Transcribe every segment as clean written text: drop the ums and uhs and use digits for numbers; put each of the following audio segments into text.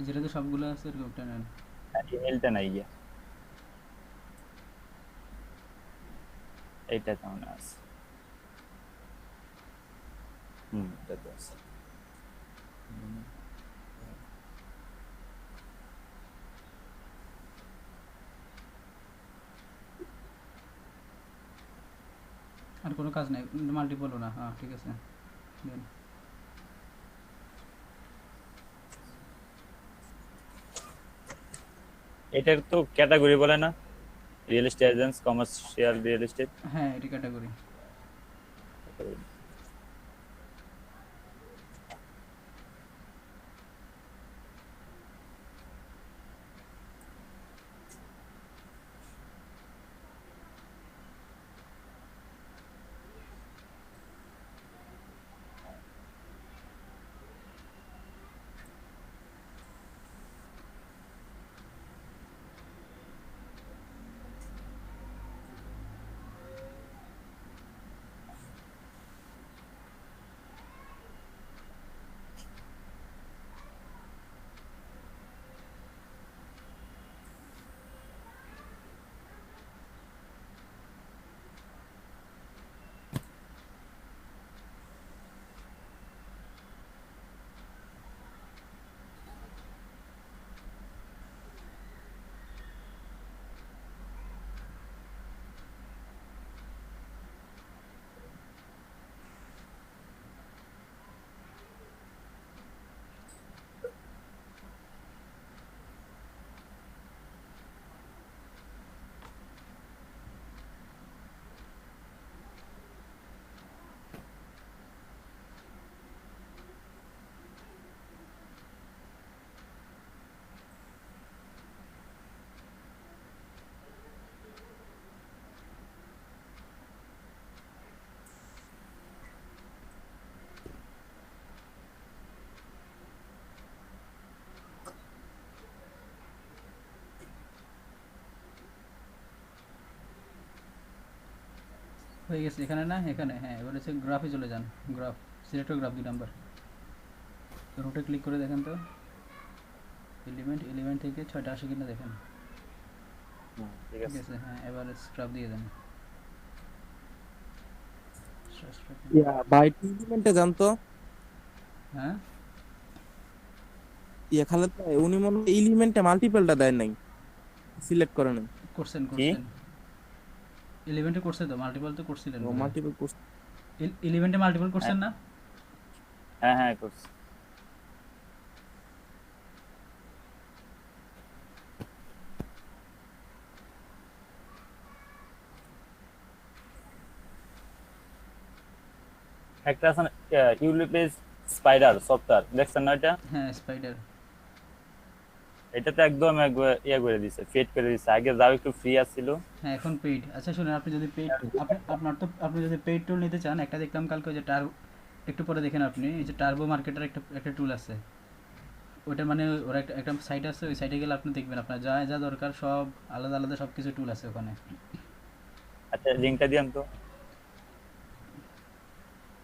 যেটাতে সবগুলো আছে এরকম একটা নেন। ইমেলটা নাই গিয়া, এইটা কেমন আছে? এটা তো আছে। আর কোনো কাজ নাই, মাল্টিপলও না। হ্যাঁ ঠিক আছে, দেন। এটার তো ক্যাটাগরি বলে না, real estate agents, commercial real estate. হ্যাঁ এটি ক্যাটাগরি। হয়ে গেছে এখানে না, এখানে হ্যাঁ। এবার হচ্ছে গ্রাফে চলে যান। Graph, select graph 2 number. রুটে ক্লিক করে দেখেন তো এলিমেন্ট, এলিমেন্ট থেকে 6টা আসে কিনা দেখেন। ঠিক ঠিক আছে। আছে হ্যাঁ, এবার স্ক্রাব দিয়ে দেন। Strike ভাই টুর্নামেন্টে জানতো হ্যাঁ। খালেদ ভাই উনি মনে হয় এলিমেন্টে মাল্টিপলটা দেয় নাই, সিলেক্ট করে নাই। করছেন কি? করছেন, ইলেভেন্টে করছে তো, মাল্টিপল তো করছিলেন ও বোধহয়। মাল্টিপল করছে। ইলেভেন্টে মাল্টিপল হ্যাঁ করছেন না? হ্যাঁ হ্যাঁ, করছি। একটা আছে না, ইউলিপেজ স্পাইডার সফটওয়্যার, দেখছেন না এটা? হ্যাঁ স্পাইডার। এটা তো একদম ইয়ে করে দিছে, ফেড করে দিছে। আগে যাও একটু ফ্রি আসছিল। হ্যাঁ এখন পেইড। আচ্ছা শুনুন, আপনি যদি পেইড, আপনি যদি পেইড টুল নিতে চান, একটা দেখলাম কালকে ওই যে একটু পরে দেখেন আপনি, এই যে টার্বো মার্কেটের একটা একটা টুল আছে। ওইটা মানে ওরা একটা একটা সাইট আছে, ওই সাইটে গেলে আপনি দেখবেন আপনার যা যা দরকার সব আলাদা আলাদা সব কিছু টুল আছে ওখানে। আচ্ছা, লিঙ্কটা দিয়ান তো।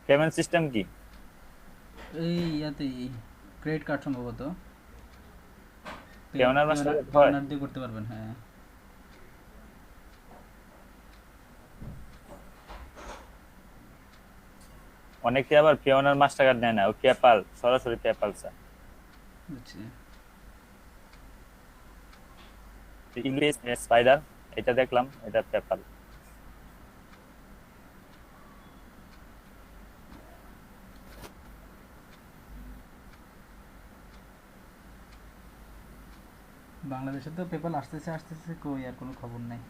পেমেন্ট সিস্টেম কি? এই ইয়াতেই, ক্রেডিট কার্ড সম্ভবত। পেওনার মাস্টার পেওনা, হয়? পেওনার দিয়ে করতে পারবেন হ্যাঁ। অনেকে আবার পেওনার মাস্টার কার্ড নেয় না, ও পেপাল, সরাসরি পেপাল স্যার। বুঝছি। ইংলিশ স্পাইডার, এটা দেখলাম, এটা পেপাল। বাংলাদেশে তো পেপাল আসতেছে আসতেছে, কই আর কোনো খবর নাই।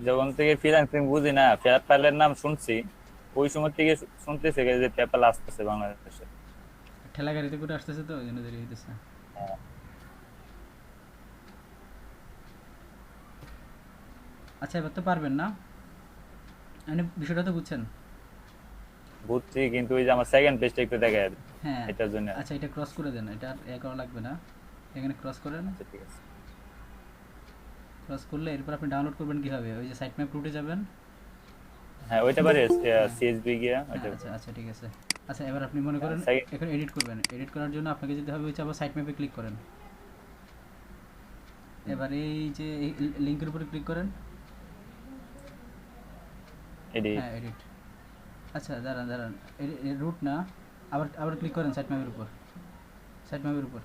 যখন থেকে ফ্রিল্যান্সিং বুঝি না, পেপালের নাম শুনছি, ওই সময় থেকে শুনতেছে যে পেপাল আসতেছে বাংলাদেশে। ঠেলা গাড়িতে করে আসতেছে তো ওই জন্য দেরি হইতেছে। হ্যাঁ, আচ্ছা এবার তো পারবেন না, মানে বিষয়টা তো বুঝছেন। বুঝছি, কিন্তু ওই যে আমার সেকেন্ড পেজটা একটু দেখা যাবে, হ্যাঁ। এটার জন্য। আচ্ছা এটা ক্রস করে দেন, এটা আর করা লাগবে না। এখানে ক্রস করেন। আচ্ছা ঠিক আছে। ক্রস করলে এরপর আপনি ডাউনলোড করবেন কীভাবে, ওই যে সাইট ম্যাপ রুটে যাবেন। হ্যাঁ ওইটা পারে, হ্যাঁ সিএসবি গিয়া হ্যাঁ ওইটা। আচ্ছা আচ্ছা ঠিক আছে। আচ্ছা এবার আপনি মনে করেন Second- এখন এডিট করবেন, এডিট করার জন্য আপনাকে যেতে হবে হচ্ছে আবার সাইট ম্যাপে ক্লিক করেন। এবার এই যে লিঙ্কের উপরে ক্লিক করেন। edit হ্যাঁ এডিট। আচ্ছা দাঁড়ান দাঁড়ান, রুট না, আবার আবার ক্লিক করেন সাইট ম্যাপের উপর, সাইট ম্যাপের উপর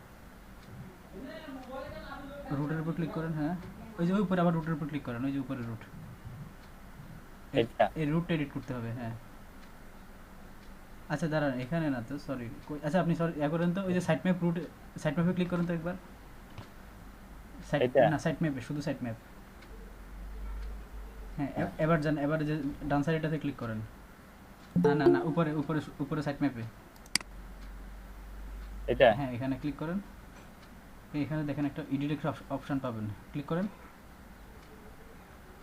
রুটের উপর ক্লিক করেন। হ্যাঁ ওই যে ওই উপরে আবার রুটের উপর ক্লিক করেন, ওই যে উপরে রুট, এটা এই রুটটা এডিট করতে হবে। হ্যাঁ আচ্ছা দাঁড়ান এখানে না তো, সরি। আচ্ছা আপনি সরি করেন তো, ওই যে সাইট ম্যাপ রুট, সাইট ম্যাপে ক্লিক করেন তো একবার। সাইট এটা? না, সাইট ম্যাপে, শুধু সাইট ম্যাপ। হ্যাঁ হ্যাঁ। এবার যান, এবার যে ডান সাইডটাতে ক্লিক করেন। না না না, উপরে উপরে উপরে সাইট ম্যাপে। এটা হ্যাঁ এখানে ক্লিক করেন। এখানে দেখেন একটা এডিট একটা অপশন পাবেন, ক্লিক করেন।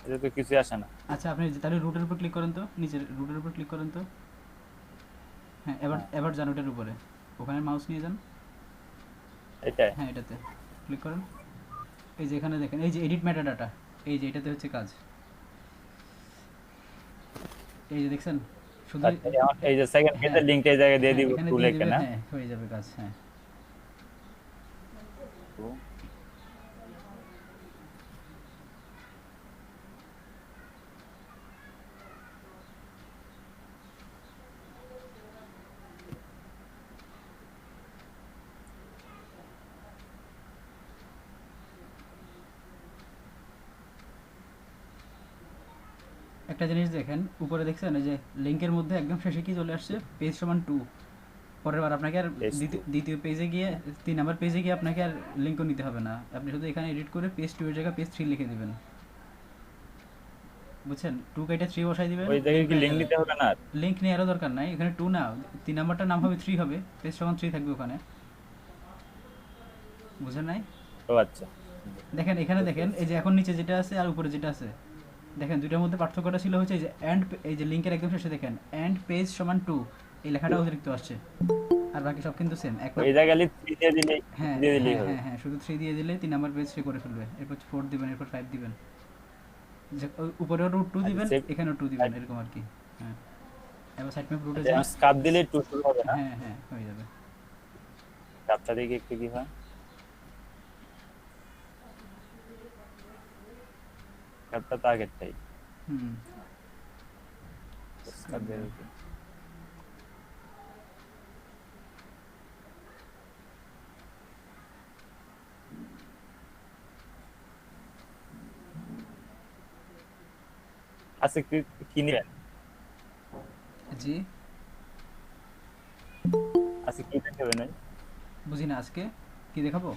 এটা তো কিছু আসে না। আচ্ছা আপনি তাহলে রুটের উপর ক্লিক করেন তো, নিচের রুটের উপর ক্লিক করেন তো। হ্যাঁ এবার হ্যাঁ। এবার যান ওটার উপরে, ওখানে মাউস নিয়ে যান। এটা হ্যাঁ এটাতে ক্লিক করেন। এই যে এখানে দেখেন এই যে এডিট মেটা ডাটা, এই যে এটাতে হচ্ছে কাজ। এই যে দেখছেন শুধু আচ্ছা, এই যে সেকেন্ড হ্যাঁ পেজের লিংকটা এই জায়গায় দিয়ে হ্যাঁ দিব এখানে টু দিয়ে লেখে দিবেন, না? হ্যাঁ হয়ে যাবে কাজ। হ্যাঁ একটা জিনিস দেখেন উপরে, দেখছেন এই যে লিঙ্কের মধ্যে একদম শেষে কি চলে আসছে, পেজ সমান 2। পরের বার আপনাকে আর Page দ্বিতীয় পেজে গিয়ে, 3 নাম্বার পেজে গিয়ে আপনাকে আর লিঙ্কও নিতে হবে না, আপনি শুধু এখানে এডিট করে পেজ 2 এর জায়গায় পেজ 3 লিখে দিবেন। বুঝছেন, 2 কেটে 3 বসাই দিবেন। ওই জায়গায় কি লিংক দিতে হবে না? লিঙ্ক নেওয়ারও দরকার নাই, এখানে 2 না, 3 নাম্বারটার নাম হবে 3 হবে, পেজ সমান 3 থাকবে ওখানে। বুঝেন নাই? ও আচ্ছা। দেখেন এখানে দেখেন এই যে এখন নিচে যেটা আছে আর উপরে যেটা আছে, দেখেন দুইটার মধ্যে পার্থক্যটা ছিল হচ্ছে এই যে এন্ড, এই যে লিংকের একদম শেষে দেখেন এন্ড পেজ সমান 2, এই লেখাটা অতিরিক্ত আসছে। আর বাকি সব কিন্তু সেম এক। ওই জায়গায় লিখ 3 দিয়ে দিলেই হ্যাঁ দিয়ে দিলেই হ্যাঁ হবে। হ্যাঁ হ্যাঁ, শুধু 3 দিয়ে দিলে 3 নাম্বার পেজ সে করে ফেলবে, এরপর 4 দিবেন, এরপর 5 দিবেন, যে উপরেও রুট 2 আচ্ছা, দিবেন, save- এখানেও 2 দিবেন, এরকম আর কি। হ্যাঁ এবার সাইড ম্যাপ রুটে যান। আচ্ছা, কাপ দিলেই টু শুরু হবে না? হ্যাঁ হ্যাঁ হয়ে যাবে। কাপটা দেখে একটু কি হয়? কাপটা তো আগেরটাই। হুম কাপ দিয়ে দিচ্ছি। আচ্ছা, কি নিবেন? জি আজকে কি দেখাবেন? বুঝি না, আজকে কি দেখাবো?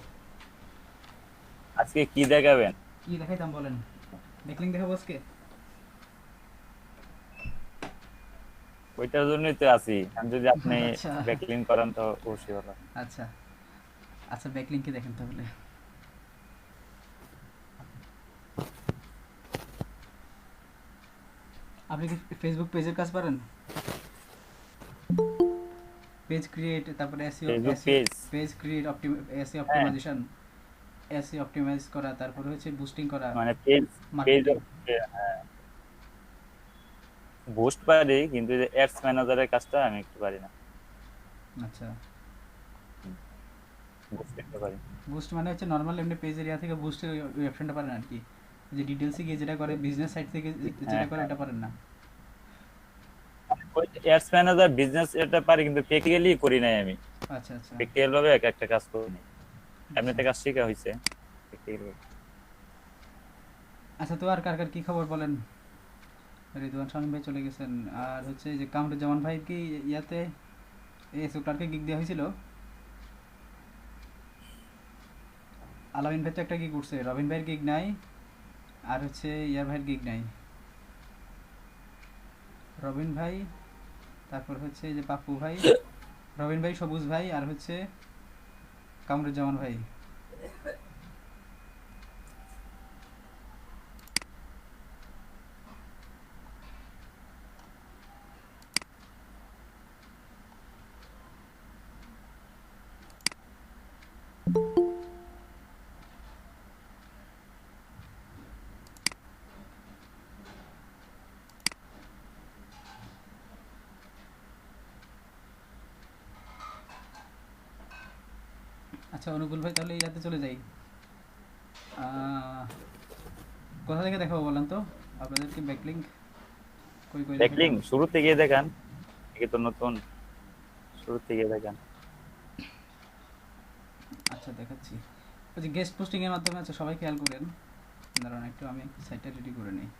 আজকে কি দেখাবেন? কি দেখাইতাম বলেন? দেখলিং দেখাবো আজকে? ওইটার জন্যই তো আছি আমি, যদি আপনি আচ্ছা ব্যাকলিন করান তো অবশ্যই ভালো। আচ্ছা আচ্ছা ব্যাকলিংকে দেখেন তাহলে। আপনি কি ফেসবুক পেজের কাজ পারেন? পেজ ক্রিয়েট, তারপরে SEO, Facebook page? Page create, SEO হ্যাঁ, অপটিমাইজেশন, এসইও অপটিমাইজ করা, তারপরে হচ্ছে বুস্টিং করা, মানে পেজ পেজ মার্কেটিং। হ্যাঁ, বুস্ট পারি কিন্তু অ্যাডস ম্যানেজারের কাজটা আমি একটু পারি না। আচ্ছা বুস্ট করতে পারি। বুস্ট মানে হচ্ছে নরমাল এমনি পেজ এরিয়া থেকে বুস্টের ওই অপশনটা পারেন আর কি, যে ডিটেলসে গিয়ে যেটা করে বিজনেস সাইট থেকে যেটা করে হ্যাঁ, ওটা পারেন না। ওই অ্যাডস ম্যানেজার বিজনেস এটা পারি কিন্তু প্র্যাকটিক্যালি করি নাই আমি। আচ্ছা আচ্ছা প্র্যাকটিক্যাল ভাবে এক একটা কাজ করি নাই। এমনিতে আচ্ছা কাজ শেখা হয়েছে প্র্যাকটিক্যাল। আচ্ছা, তো আর কার কার কি খবর বলেন? রিদওয়ান শামীম ভাই চলে গেছেন, আর হচ্ছে যে কামরুজ্জামান ভাই কি ইয়াতে এসও ক্লার্কে গিগ দেওয়া হয়েছিল। আলামিন ভাই তো একটা গিগ উঠছে, রবিন ভাইয়ের গিগ নাই, আর হচ্ছে ইয়ার ভাইয়ের গিগ নাই। রবিন ভাই, তারপর হচ্ছে এই যে পাপ্পু ভাই, রবিন ভাই, সবুজ ভাই, আর হচ্ছে কামরুজ্জামান ভাই। আচ্ছা অনুকূল ভাই, তাহলে ইয়াতে চলে যাই। আহ, কোথা থেকে দেখাবো বলেন তো আপনাদেরকে ব্যাকলিঙ্ক? কই কই ব্যাকলিং দেখাইতাম? শুরু থেকে দেখান, একে তো নতুন, শুরু থেকে দেখান। আচ্ছা দেখাচ্ছি। ওই যে গেস্ট পোস্টিং এর মাধ্যমে, আচ্ছা সবাই খেয়াল করেন, দাঁড়ান একটু আমি সাইটটা রেডি করে নিই।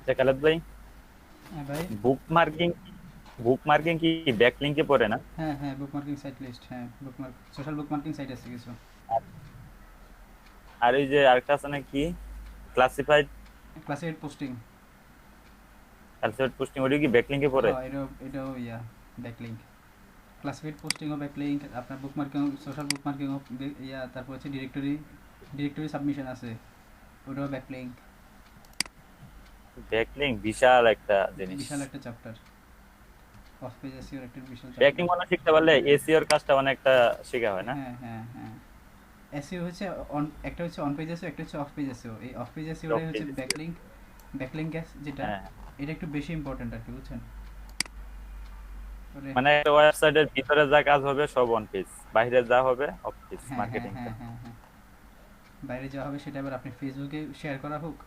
আচ্ছা খালেদ ভাই, হ্যাঁ ভাই। বুক মার্কিং, বুক মার্কিং কি ব্যাকলিংকে পড়ে না? হ্যাঁ হ্যাঁ, বুকমার্কিং সাইট লিস্ট, হ্যাঁ বুকমার্ক, সোশ্যাল বুকমার্কিং সাইট আছে কিছু। আর ওই যে আরেকটা আছে না কি, classified, classified posting. Classified posting, ওটা কি ব্যাকলিংকে পড়ে? হ্যাঁ এটাও ইয়া ব্যাকলিঙ্ক। ক্লাসিফাইড পোস্টিংও ব্যাকলিঙ্ক, আপনার বুকমার্কিং, সোশ্যাল বুকমার্কিংও ইয়া, তারপর হচ্ছে ডিরেক্টরি সাবমিশন আছে, ওটাও ব্যাকলিঙ্ক। ব্যাকলিং বিশাল একটা জিনিস। বিশাল একটা চ্যাপ্টার, অফ পেজ এসইওর একটা বিশাল ব্যাকলিং চ্যাপ্টার। মনে শিখতে পারলে এসইওর কাজটা অনেকটা শেখা হয় না? হ্যাঁ হ্যাঁ হ্যাঁ, এসইও হচ্ছে একটা হচ্ছে অন পেজ এসইও, একটা হচ্ছে অফ পেজ এসইও। এই অফ পেজ এসইওটাই হচ্ছে ব্যাকলিঙ্ক। ব্যাকলিঙ্ক যেটা, হ্যাঁ, এটা একটু বেশি ইম্পর্টেন্ট আর কি, বুঝছেন? ওরে, মানে একটা ওয়েবসাইটের ভিতরে যা কাজ হবে সব অন পেজ, বাইরে যা হবে অফ পেজ হ্যাঁ হ্যাঁ মার্কেটিংটা। হ্যাঁ হ্যাঁ হ্যাঁ, বাইরে যাওয়া হবে সেটা আবার আপনি ফেসবুকে শেয়ার করা হোক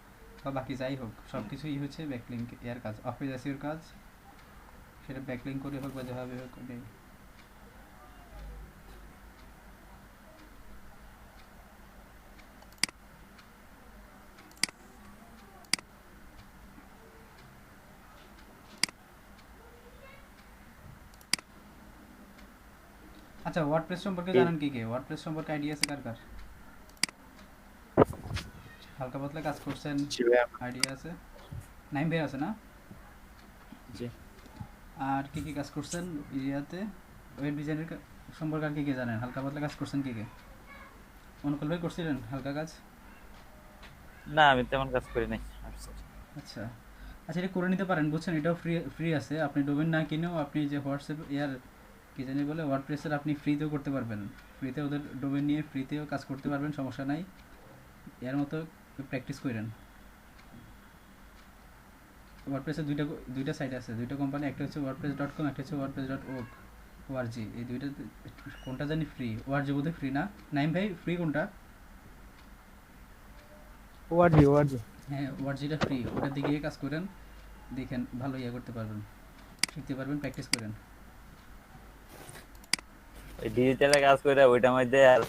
বা বাকি যাই হোক, সব কিছুই হচ্ছে ব্যাকলিঙ্ক এর কাজ, অফ পেজ এসইওর কাজ। সেটা ব্যাকলিঙ্ক করে হোক বা যেভাবে হোক ওটাই। আচ্ছা ওয়ার্ডপ্রেস সম্পর্কে জানেন কি কে? ওয়ার্ডপ্রেস সম্পর্কে আইডিয়া আছে কার কার? হালকা পাতলা কাজ করছেন, আইডিয়া আছে? নাইম ভাই আছে না? জি। আর কি কি কাজ করছেন ইয়াতে, ওয়েব ডিজাইনের সম্পর্কে আর কি কি জানেন? হালকা পাতলা কাজ করছেন কি কে? অনুকূল ভাই করছিলেন হালকা কাজ? না আমি তেমন কাজ করি নাই। আচ্ছা আচ্ছা, এটা করে নিতে পারেন, বুঝছেন? এটাও ফ্রি ফ্রি আছে, আপনি ডোমেন না কিনেও আপনি যে হোয়াটসঅ্যাপ ইয়ার কি জানি বলে, ওয়ার্ডপ্রেসের আপনি ফ্রিতেও করতে পারবেন। ফ্রিতে ওদের ডোমেন নিয়ে ফ্রিতেও কাজ করতে পারবেন, সমস্যা নাই। এর মতো প্র্যাকটিস করেন। ওয়ার্ডপ্রেসের দুইটা সাইট আছে, দুইটা কোম্পানি, একটা হচ্ছে wordpress.com, একটা হচ্ছে wordpress.org। এই দুইটা কোনটা জানি ফ্রি? ওআরজি বোধহয় ফ্রি না? নাইম ভাই ফ্রি কোনটা? ORG ORG. হ্যাঁ ওআরজিটা ফ্রি, ওটার দিকে কাজ করেন, দেখেন ভালো ইয়ে করতে পারবেন, শিখতে পারবেন, প্র্যাকটিস করেন। ওই ডিজিটালে কাজ করে ওইটার মধ্যে আর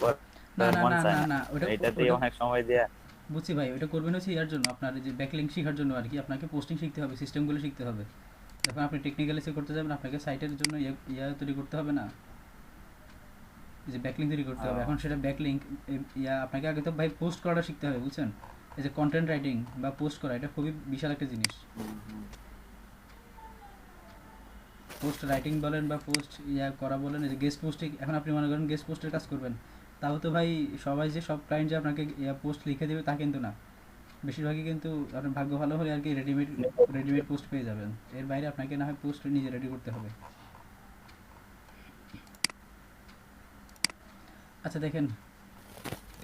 না না মন না চায় না না, না, ওটা এইটাতেই ওটা অনেক সময় দিয়ে। বুঝছি ভাই, ওটা করবেন হচ্ছে ইয়ার জন্য, আপনার এই যে ব্যাকলিঙ্ক শেখার জন্য আর কি। আপনাকে পোস্টিং শিখতে হবে, সিস্টেমগুলো শিখতে হবে। যখন আপনি টেকনিক্যাল এসে করতে যাবেন, আপনাকে সাইটের জন্য ইয়া তৈরি করতে হবে না, এই যে ব্যাকলিঙ্ক তৈরি করতে হবে। এখন সেটা ব্যাকলিঙ্ক ইয়া আপনাকে আগে তো ভাই পোস্ট করাটা শিখতে হবে, বুঝছেন? এই যে কন্টেন্ট রাইটিং বা পোস্ট করা, এটা খুবই বিশাল একটা জিনিস। পোস্ট রাইটিং বলেন বা পোস্ট ইয়া করা বলেন, এই যে গেস্ট পোস্টিং, এখন আপনি মনে করেন গেস্ট পোস্টের কাজ করবেন, তাও তো ভাই সবাই যে সব ক্লায়েন্ট যে আপনাকে ইয়া পোস্ট লিখে দেবে তা কিন্তু না। বেশিরভাগই কিন্তু আপনার ভাগ্য ভালো হলে আর কি রেডিমেড পোস্ট পেয়ে যাবেন। এর বাইরে আপনাকে না হয় পোস্ট নিজে রেডি করতে হবে। আচ্ছা দেখেন,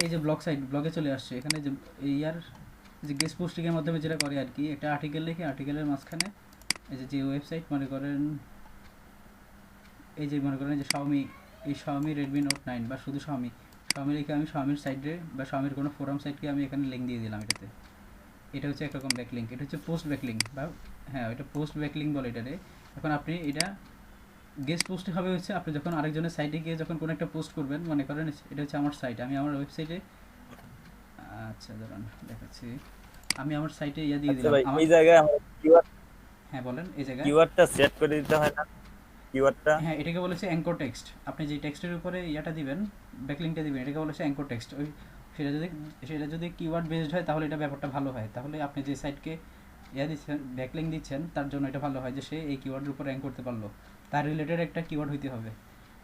এই যে ব্লগ সাইট, ব্লগে চলে আসছে এখানে যে এই ইয়ার যে গেস্ট পোস্টিংয়ের মাধ্যমে যেটা করে আর কি, একটা আর্টিকেল লিখে আর্টিকেলের মাঝখানে এই যে ওয়েবসাইট মনে করেন, এই যে মনে করেন যে শাওমি, এই শাওমি রেডমি নোট 9 বা শুধু শাওমি, শাওমি লিখে আমি শাওমির সাইটে বা শাওমির কোনো ফোরাম সাইটকে আমি এখানে লিঙ্ক দিয়ে দিলাম এটাতে। এটা হচ্ছে একরকম ব্যাকলিঙ্ক, এটা হচ্ছে পোস্ট ব্যাকলিঙ্ক বা হ্যাঁ এটা পোস্ট ব্যাকলিঙ্ক বলে এটারে। এখন আপনি এটা গেস্ট পোস্ট হবে হচ্ছে আপনি যখন আরেকজনের সাইটে গিয়ে যখন কোনো একটা পোস্ট করবেন, মনে করেন এটা হচ্ছে আমার সাইট, আমি আমার ওয়েবসাইটে, আচ্ছা দাঁড়ান দেখাচ্ছি, আমি আমার সাইটে ইয়া দিয়ে আচ্ছা দিলাম ভাই, আমার। এই জায়গায় আমরা কিওয়ার্ড হ্যাঁ বলেন, এই জায়গায়। কিওয়ার্ডটা সেট করে দিতে হয় না? কিওয়ার্ডটা হ্যাঁ, এটাকে বলেছে অ্যাঙ্কর টেক্সট। আপনি যে টেক্সটের উপরে ইয়াটা দিবেন, ব্যাকলিংকটা দিবেন, এটাকে বলেছে অ্যাঙ্কর টেক্সট। ওই সেটা যদি সেটা যদি কিওয়ার্ড বেসড হয় তাহলে এটা ব্যাপারটা ভালো হয়। তাহলে আপনি যে সাইটকে ইয়া দিচ্ছেন, ব্যাকলিং দিচ্ছেন, তার জন্য এটা ভালো হয় যে সে এই কিওয়ার্ডের উপর র্যাঙ্ক করতে পারলো। তার রিলেটেড একটা কিওয়ার্ড হইতে হবে।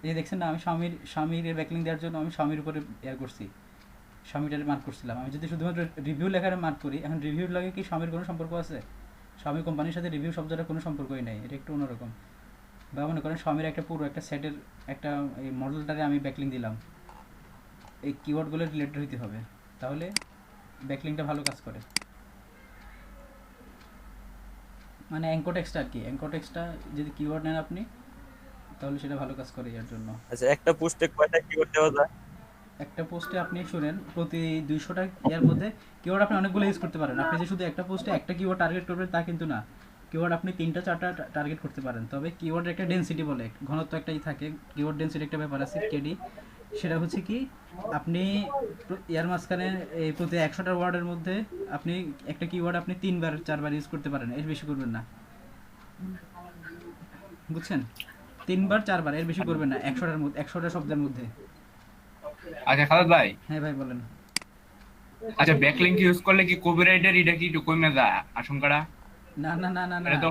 এই যে দেখছেন না, আমি স্বামীর ব্যাকলিং দেওয়ার জন্য আমি স্বামীর উপরে ইয়া করছি, স্বামীটার মার্ক করছিলাম। আমি যদি শুধুমাত্র রিভিউ লেখার মার্ক করি, এখন রিভিউর লাগে কি স্বামীর কোনো সম্পর্ক আছে? স্বামী কোম্পানির সাথে রিভিউ শব্দটার কোনো সম্পর্কই নেই, এটা একটু অন্যরকম। বা মনে করেন স্বামীর একটা পুরো একটা সেটের একটা এই মডেলটারে আমি ব্যাকলিং দিলাম, এই কিওয়ার্ডগুলো রিলেটেড হইতে হবে, তাহলে ব্যাকলিংটা ভালো কাজ করে। মানে অ্যাঙ্কর টেক্সটটা আর কি, অ্যাঙ্কর টেক্সটটা যদি কিওয়ার্ড নেন আপনি, তাহলে সেটা ভালো কাজ করে এর জন্য। আচ্ছা, একটা পোস্টে কয়টা কিওয়ার্ড দেওয়া যায়? একটা পোস্টে আপনি শুনেন, প্রতি 200টা ইয়ার মধ্যে কিওয়ার্ড আপনি অনেকগুলো ইউজ করতে পারেন। আপনি যে শুধু একটা পোস্টে একটা কিওয়ার্ড টার্গেট করবেন তা কিন্তু না, কিওয়ার্ড আপনি 3টা 4টা টার্গেট করতে পারেন। তবে কিওয়ার্ডের একটা ডেনসিটি বলে, ঘনত্ব একটাই থাকে, কিওয়ার্ড ডেনসিটি একটা ব্যাপার আছে কেডি। সেটা হচ্ছে কি, আপনি ইয়ার মাঝখানে এই প্রতি 100টা ওয়ার্ডের মধ্যে আপনি একটা কিওয়ার্ড আপনি 3বার 4বার ইউজ করতে পারেন, এর বেশি করবেন না। বুঝছেন? 3বার 4বার, এর বেশি করবেন না 100টার মধ্যে, 100টা শব্দের মধ্যে। আচ্ছা খালেদ ভাই, হ্যাঁ ভাই বলেন। আচ্ছা ব্যাকলিংক ইউজ করলে কি কপিরাইটের এটা কি একটু কমে যায় আশঙ্কাটা? না না না না না, এটা তো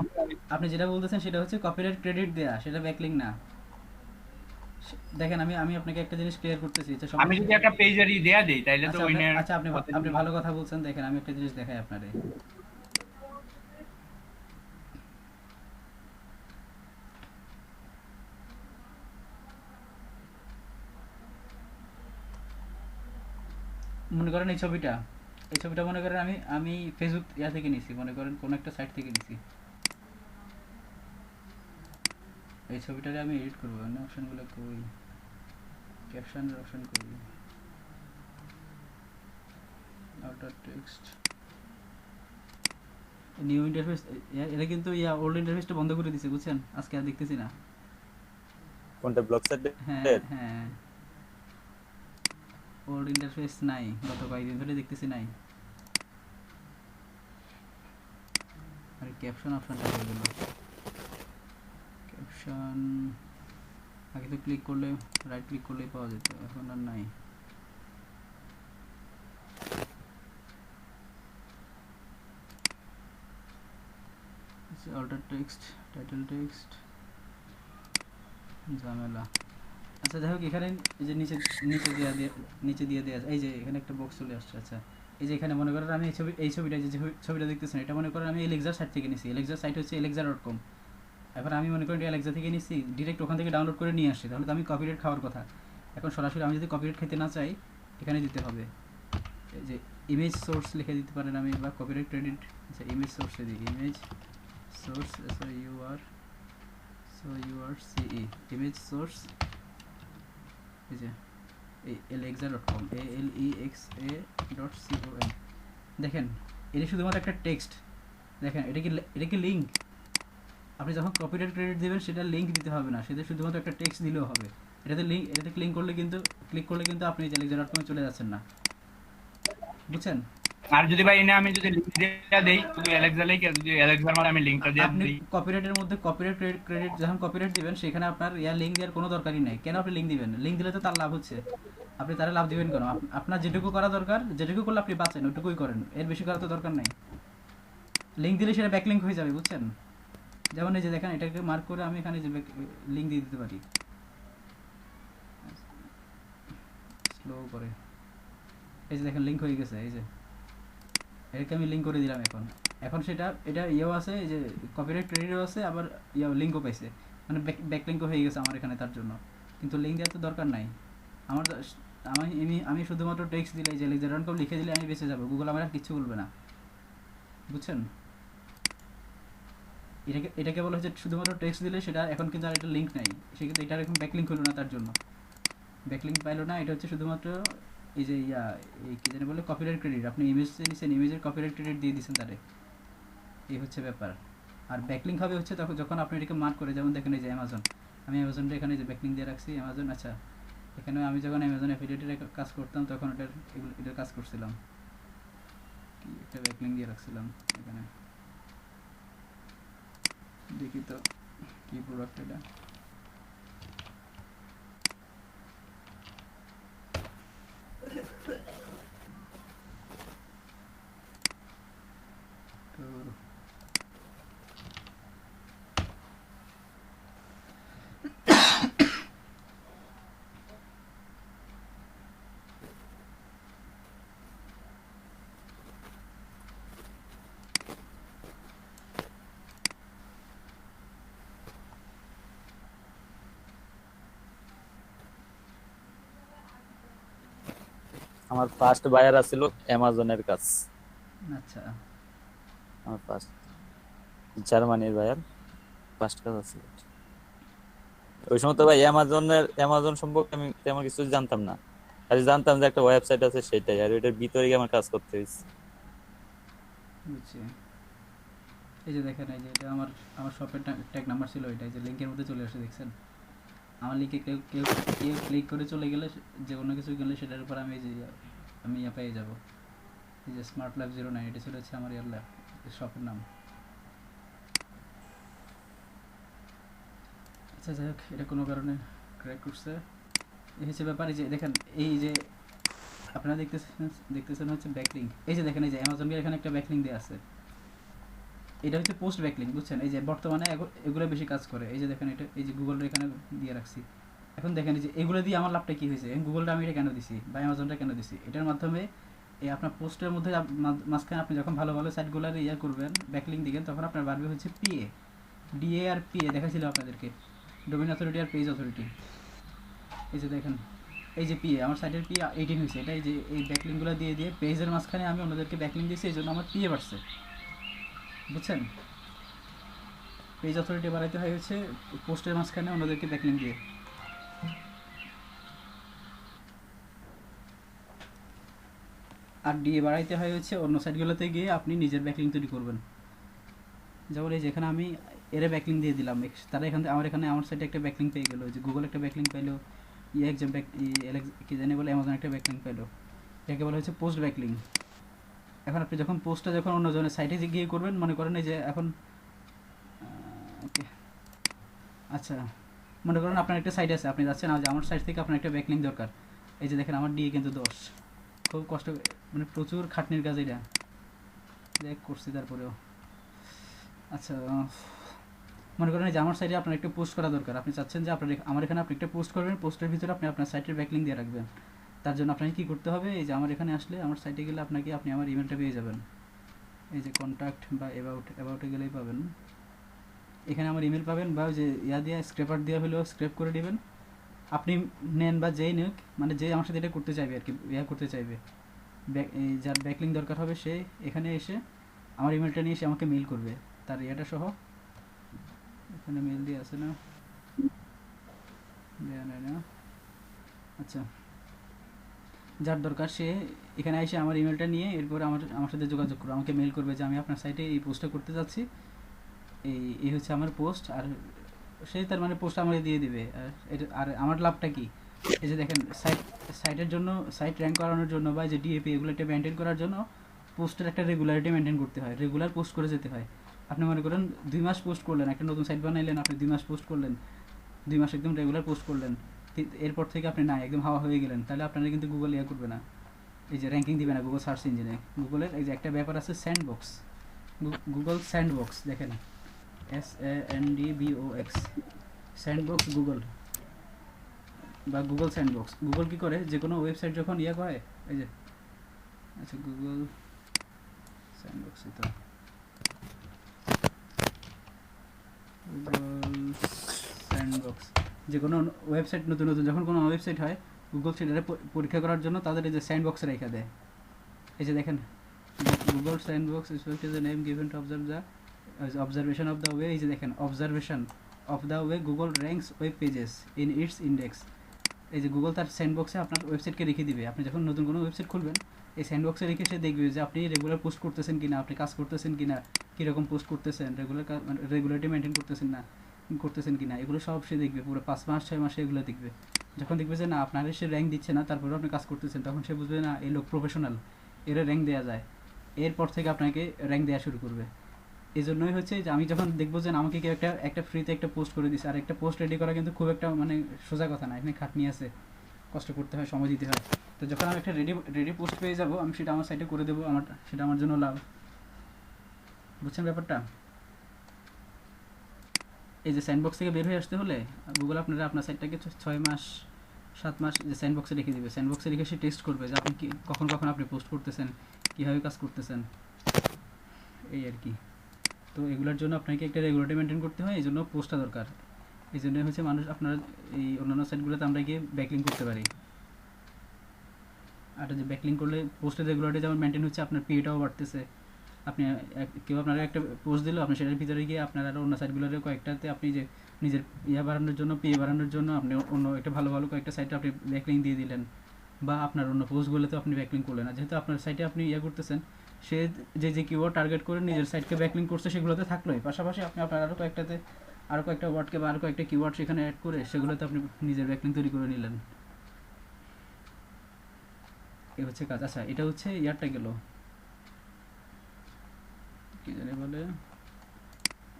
আপনি যেটা বলতেছেন সেটা হচ্ছে কপিরাইট ক্রেডিট দেয়া, সেটা ব্যাকলিং না। দেখেন আমি আমি আপনাকে একটা জিনিস ক্লিয়ার করতেছি, যে আমি যদি একটা পেজারি দেয়া দেই তাইলে তো আচ্ছা ওইনের আচ্ছা, আপনি আপনি ভালো কথা বলছেন। দেখেন আমি একটা জিনিস দেখাই আপনারে। মনে করেন এই ছবিটা মনে করেন আমি আমি ফেসবুক ইয়া থেকে নিছি, মনে করেন কোন একটা সাইট থেকে নিছি। এই ছবিটাকে আমি এডিট করবো, মানে অপশনগুলো কই, ক্যাপশনের অপশন কই, আউটার টেক্সট, নিউ ইন্টারফেস। এটা কিন্তু ইয়া ওল্ড ইন্টারফেসটা বন্ধ করে দিছে, বুঝছেন? আজকে আর দেখতেছি না। কোনটা ব্লক হ্যাঁ সাইডে? হ্যাঁ, ওল্ড ইন্টারফেস নাই, গত কয়েকদিন ধরে দেখতেছি নাই। আর ক্যাপশন অপশনটা হয়ে গেল, ক্যাপশন আগে তো ক্লিক করলে, রাইট ক্লিক করলেই পাওয়া যেত, এখন আর নাই। অল্টার টেক্সট, টাইটেল টেক্সট, ঝামেলা। আচ্ছা যাই হোক, এখানে এই যে নিচে দিয়ে দেওয়া, এই যে এখানে একটা বক্স চলে আসছে। আচ্ছা, এই যে এখানে মনে করেন আমি এই ছবিটা যে ছবিটা দেখতেছেন, এটা মনে করেন আমি এলেক্সার সাইট থেকে নিছি। এলেক্সার সাইট হচ্ছে alexa.com। এখন আমি মনে করি অ্যালেক্সা থেকে নিছি, ডিরেক্ট ওখান থেকে ডাউনলোড করে নিয়ে আসছি, তাহলে তো আমি কপিরাইট খাওয়ার কথা। এখন সরাসরি আমি যদি কপিরাইট খেতে না চাই, এখানে দিতে হবে এই যে ইমেজ সোর্স লিখে দিতে পারেন আমি, বা কপিরাইট ক্রেডিট। আচ্ছা, ইমেজ সোর্সে দিই, image source, SOURCE, image source, এই যে এই alexa.com, ALEXA.com। দেখেন এটা শুধুমাত্র একটা টেক্সট। দেখেন এটা কি লিঙ্ক? আপনি যখন কপিরাইট ক্রেডিট দেবেন সেটা লিঙ্ক দিতে হবে না, সেটা শুধুমাত্র একটা টেক্সট দিলেও হবে। এটাতে ক্লিক করলে কিন্তু আপনি alexa.com চলে যাচ্ছেন না, বুঝছেন? আর যদি ভাই এনে আমি যদি লিংক দেয়া দেই, শুধু অ্যালেক্সা লিখে যদি অ্যালেক্সার মধ্যে আমি লিংকটা দিয়ে আপনি দিই, কপিরাইটের মধ্যে কপিরাইট ক্রেডিট যখন কপিরাইট দিবেন, সেখানে আপনার লিঙ্ক দেওয়ার কোনো দরকারই নাই। কেন আপনি লিঙ্ক দিবেন? লিঙ্ক দিলে তো তার লাভ হচ্ছে, আপনি তারা লাভ দিবেন কেন? আপনার যেটুকু করা দরকার, যেটুকু করলে আপনি বাঁচেন, ওইটুকুই করেন, এর বেশি করার তো দরকার নাই। লিঙ্ক দিলে সেটা ব্যাকলিঙ্ক হয়ে যাবে, বুঝছেন? যেমন এই যে দেখেন, এটাকে মার্ক করে আমি এখানে যে লিঙ্ক দিয়ে দিতে পারি, স্লো করে। এই যে দেখেন লিঙ্ক হয়ে গেছে, এই যে এটাকে আমি লিঙ্ক করে দিলাম। এখন এটা ইয়েও আছে, এই যে কপিরাইট ক্রেডিটও আছে, আবার লিঙ্কও পাইছে, মানে ব্যাকলিঙ্কও হয়ে গেছে আমার এখানে তার জন্য। কিন্তু লিঙ্ক দেওয়ার তো দরকার নাই আমার। আমি শুধুমাত্র টেক্সট দিলে, যে alexa.com লিখে দিলে আমি বেঁচে যাবো, গুগল আমার আর কিচ্ছু বলবে না, বুঝছেন? এটাকে বলা হচ্ছে শুধুমাত্র টেক্সট দিলে, সেটা এখন কিন্তু আর একটা লিঙ্ক নাই, সেক্ষেত্রে এটা এখন ব্যাকলিঙ্ক হলো না, তার জন্য ব্যাকলিঙ্ক পাইলো না। এটা হচ্ছে শুধুমাত্র এই যে এই কি জানি বলে, কপিরাইট ক্রেডিট। আপনি ইমেজ নিয়েছেন, ইমেজের কপিরাইট ক্রেডিট দিয়ে দিচ্ছেন তারে, এই হচ্ছে ব্যাপার। আর ব্যাকলিঙ্ক হবে হচ্ছে তখন যখন আপনি এটাকে মার্ক করে, যেমন দেখেন এই যে অ্যামাজন, আমি অ্যামাজনটা এখানে যে ব্যাকলিঙ্ক দিয়ে রাখছি অ্যামাজন। আচ্ছা, এখানে আমি যখন অ্যামাজন অ্যাফিলিয়েটের কাজ করতাম তখন এটার কাজ করছিলাম। কি একটা ব্যাকলিং দিয়ে রাখছিলাম এখানে, দেখি তো কি প্রোডাক্ট এটা। তো আমার ফার্স্ট বায়ার আছিল অ্যামাজনের কাছ, আচ্ছা আমার ফার্স্ট জার্মানির বায়ার ফার্স্ট কাজ আছিল। ওই সময় তো ভাই অ্যামাজন সম্পর্কে আমি তেমন কিছু জানতাম না, খালি জানতাম যে একটা ওয়েবসাইট আছে সেটাই, আর ওইটার ভিতরে গিয়ে আমার কাজ করতে হয়েছে। বুঝছি। এই যে দেখেন, এই যে এটা আমার আমার শপের ট্যাগ নাম্বার ছিল, এটা এই যে লিঙ্কের মধ্যে চলে আসে, দেখছেন? আমার লিঙ্কে কেউ কেউ কেউ ক্লিক করে চলে গেলে যে কোনো কিছু গেলে সেটার উপর আমি এই যে আমি পেয়ে যাব। এই যে স্মার্ট ল্যাব 09, এটা ছিল হচ্ছে আমার ল্যাব শপের নাম। আচ্ছা যাই হোক, এটা কোনো কারণে ক্র্যাক করছে, এই হচ্ছে ব্যাপার। এই যে দেখেন, এই যে আপনারা দেখতেছেন হচ্ছে ব্যাকলিং। এই যে দেখেন, এই যে অ্যামাজনের এখানে একটা ব্যাকলিং দেওয়া আছে, এটা হচ্ছে পোস্ট ব্যাকলিং, বুঝছেন? এই যে বর্তমানে এগুলো বেশি কাজ করে। এই যে দেখেন, এটা এই যে গুগলের এখানে দিয়ে রাখছি। এখন দেখেন, এই যে এগুলো দিয়ে আমার লাভটা কী হয়েছে, গুগলটা আমি এটা কেন দিছি বা অ্যামাজনটা কেন দিছি? এটার মাধ্যমে এই আপনার পোস্টের মধ্যে মাঝখানে আপনি যখন ভালো ভালো সাইটগুলোর ইয়ে করবেন, ব্যাকলিং দিবেন, তখন আপনার বাড়বে হচ্ছে পিএ, ডিএ আর পিএ দেখাচ্ছিল আপনাদেরকে, ডোমেইন অথরিটি আর পেজ অথরিটি। এই যে দেখেন, এই যে পিএ, আমার সাইটের পিএ 18 হয়েছে। এটা এই যে এই ব্যাকলিংগুলো দিয়ে দিয়ে পেজের মাঝখানে আমি অন্যদেরকে ব্যাকলিং দিয়েছি, এই জন্য আমার পিএ বাড়ছে, বুঝছেন? পেজ অথরিটি বাড়াইতে হয় হচ্ছে পোস্টের মাঝখানে অন্যদেরকে ব্যাকলিং দিয়ে। আর ডিএ বাড়াইতে হয় হচ্ছে অন্য সাইটগুলোতে গিয়ে আপনি নিজের ব্যাকলিং তৈরি করবেন। যেমন এই যেখানে আমি এর ব্যাকলিং দিয়ে দিলাম, তারা এখান থেকে আমার সাইটে একটা ব্যাকলিং পেয়ে গেলো, যে গুগল একটা ব্যাকলিং পাইলো, একজন কি জানি বলে অ্যামাজন একটা ব্যাকলিং পাইলো, এটাকে বলা হচ্ছে পোস্ট ব্যাকলিং। এখন আপনি যখন পোস্টটা যখন অন্যজনের সাইটে গিয়ে করবেন, মনে করেন এই যে এখন ওকে আচ্ছা, মনে করেন আপনার একটা সাইট আছে, আপনি যাচ্ছেন আজ আমার সাইট থেকে আপনার একটা ব্যাকলিং দরকার। এই যে দেখেন, আমার ডিএ কিন্তু 10, খুব কষ্ট, মানে প্রচুর খাটনির কাজ এটা, দেখ করছি তারপরেও। আচ্ছা, মনে করেন যে আমার সাইটে আপনার একটা পোস্ট করা দরকার, আপনি চাচ্ছেন যে আমার এখানে আপনি একটা পোস্ট করবেন, পোস্টের ভিতরে আপনি আপনার সাইটের ব্যাকলিং দিয়ে রাখবেন। তার জন্য আপনাকে কী করতে হবে, এই যে আমার এখানে আসলে আমার সাইটে গেলে আপনি আমার ইমেলটা পেয়ে যাবেন। এই যে কন্ট্যাক্ট বা অ্যাবাউটে গেলেই পাবেন, এখানে আমার ইমেল পাবেন, বা যে দিয়ে স্ক্রেপার দিয়ে হলেও স্ক্রেপ করে নেবেন, আপনি নেন বা যেই নেক, মানে যে আমার সাথে এটা করতে চাইবে আর কি, করতে চাইবে, যার ব্যাকলিং দরকার হবে সে এখানে এসে আমার ইমেলটা নিয়ে এসে আমাকে মেল করবে, তার সহ। এখানে মেল দিয়ে আছে না, দেয়া নেই না। আচ্ছা, যার দরকার সে এখানে এসে আমার ইমেলটা নিয়ে এরপরে আমার সাথে যোগাযোগ করবে, আমাকে মেল করবে যে আমি আপনার সাইটে এই পোস্টটা করতে যাচ্ছি, এই হচ্ছে আমার পোস্ট, আর সে তার মানে পোস্ট আমাকে দিয়ে দেবে। আর আমার লাভটা কি, এই যে দেখেন, সাইটের জন্য, সাইট র্যাঙ্ক করানোর জন্য বা যে ডিএপি এগুলোটা মেনটেন করার জন্য পোস্টের একটা রেগুলারিটি মেনটেন করতে হয়, রেগুলার পোস্ট করে যেতে হয়। আপনি মনে করেন 2 মাস পোস্ট করলেন, একটা নতুন সাইট বানাইলেন, আপনি 2 মাস পোস্ট করলেন, 2 মাস একদম রেগুলার পোস্ট করলেন, এরপর থেকে আপনি না একদম হাওয়া হয়ে গেলেন, তাহলে আপনারা কিন্তু গুগল ইয়ে করবে না, এই যে র্যাঙ্কিং দিবে না গুগল সার্চ ইঞ্জিনে। গুগলের এই যে একটা ব্যাপার আছে স্যান্ডবক্স, গুগল স্যান্ডবক্স, দেখেন SANDBOX, স্যান্ডবক্স গুগল বা গুগল স্যান্ডবক্স। গুগল কী করে, যে কোনো ওয়েবসাইট যখন ইয়ে করে, এই যে আচ্ছা গুগল স্যান্ডবক্স, তো গুগল স্যান্ডবক্স, যে কোনো ওয়েবসাইট নতুন নতুন যখন কোনো ওয়েবসাইট হয়, গুগল সেটারে পরীক্ষা করার জন্য তাদের এই যে স্যান্ডবক্সে রেখে দেয়। এই যে দেখেন, Google sandbox is the name given to observe the observation of the way, এই যে দেখেন observation of the way Google ranks web pages in its index। এই যে গুগল তার স্যান্ডবক্সে আপনার ওয়েবসাইটকে রেখে দিবে, আপনি যখন নতুন কোনো ওয়েবসাইট খুলবেন এই স্যান্ডবক্সে রেখে সে দেখবে যে আপনি রেগুলার পোস্ট করতেছেন কিনা, আপনি কাজ করতেছেন কিনা, কীরকম পোস্ট করতেছেন, রেগুলারিটি মেনটেন করতেছেন কিনা, এগুলো সব সে দেখবে, পুরো 5 মাস 6 মাসে এগুলো দেখবে। যখন দেখবে যে না আপনার সে র্যাঙ্ক দিচ্ছে না, তারপরেও আপনি কাজ করতেছেন, তখন সে বুঝবে না এই লোক প্রফেশনাল, এর র্যাঙ্ক দেওয়া যায়। এরপর থেকে আপনাকে র্যাঙ্ক দেওয়া শুরু করবে। এই জন্যই হচ্ছে যে আমি যখন দেখবো যে আমাকে কেউ একটা একটা ফ্রিতে একটা পোস্ট করে দিচ্ছে, আর একটা পোস্ট রেডি করা কিন্তু খুব একটা মানে সোজা কথা না, এখানে খাটনি আছে, কষ্ট করতে হয়, সময় দিতে হয়। তো যখন আমি একটা রেডি রেডি পোস্ট পেয়ে যাবো, আমি সেটা আমার সাইটে করে দেবো, আমার সেটা আমার জন্য লাভ। বুঝছেন ব্যাপারটা? এই যে স্যান্ডবক্স থেকে বের হয়ে আসতে হলে গুগল আপনারা আপনার সাইটটাকে 6 মাস 7 মাস যে স্যান্ডবক্সে রেখে দিবে, স্যান্ডবক্সে রেখে সে টেস্ট করবে যে আপনি কি কখন কখন আপনি পোস্ট করতেছেন, কীভাবে কাজ করতেছেন, এই আর কি। তো এগুলোর জন্য আপনাকে একটা রেগুলারিটি মেনটেন করতে হয়, এই জন্য পোস্টটা দরকার। এই জন্যই হচ্ছে মানুষ আপনার এই অন্যান্য সাইটগুলোতে আমরা গিয়ে ব্যাকলিং করতে পারি। আর যে ব্যাকলিং করলে পোস্টের রেগুলারিটি যেমন মেনটেন হচ্ছে, আপনার পিএটাও বাড়তেছে। আপনি কেউ আপনারা একটা পোস্ট দিল, আপনি সেটার ভিতরে গিয়ে আপনার আরও অন্য সাইটগুলোর কয়েকটাতে আপনি যে নিজের বাড়ানোর জন্য, পিএ বাড়ানোর জন্য আপনি অন্য একটা ভালো ভালো কয়েকটা সাইটে আপনি ব্যাকলিং দিয়ে দিলেন, বা আপনার অন্য পোস্টগুলোতে আপনি ব্যাকলিং করলেন। আর যেহেতু আপনার সাইটে আপনি করতেছেন, সে যে যে কিওয়ার্ড টার্গেট করে নিজের সাইটকে ব্যাকলিং করছে সেগুলোতে থাকলোই, পাশাপাশি আপনি আপনার আরও কয়েকটাতে আরও কয়েকটা ওয়ার্ডকে বা আরও কয়েকটা কিওয়ার্ড সেখানে অ্যাড করে সেগুলোতে আপনি নিজের ব্যাকলিং তৈরি করে নিলেন। এ হচ্ছে কাজ। আচ্ছা, এটা হচ্ছে ইয়ারটা গেল, কি জানি বলে,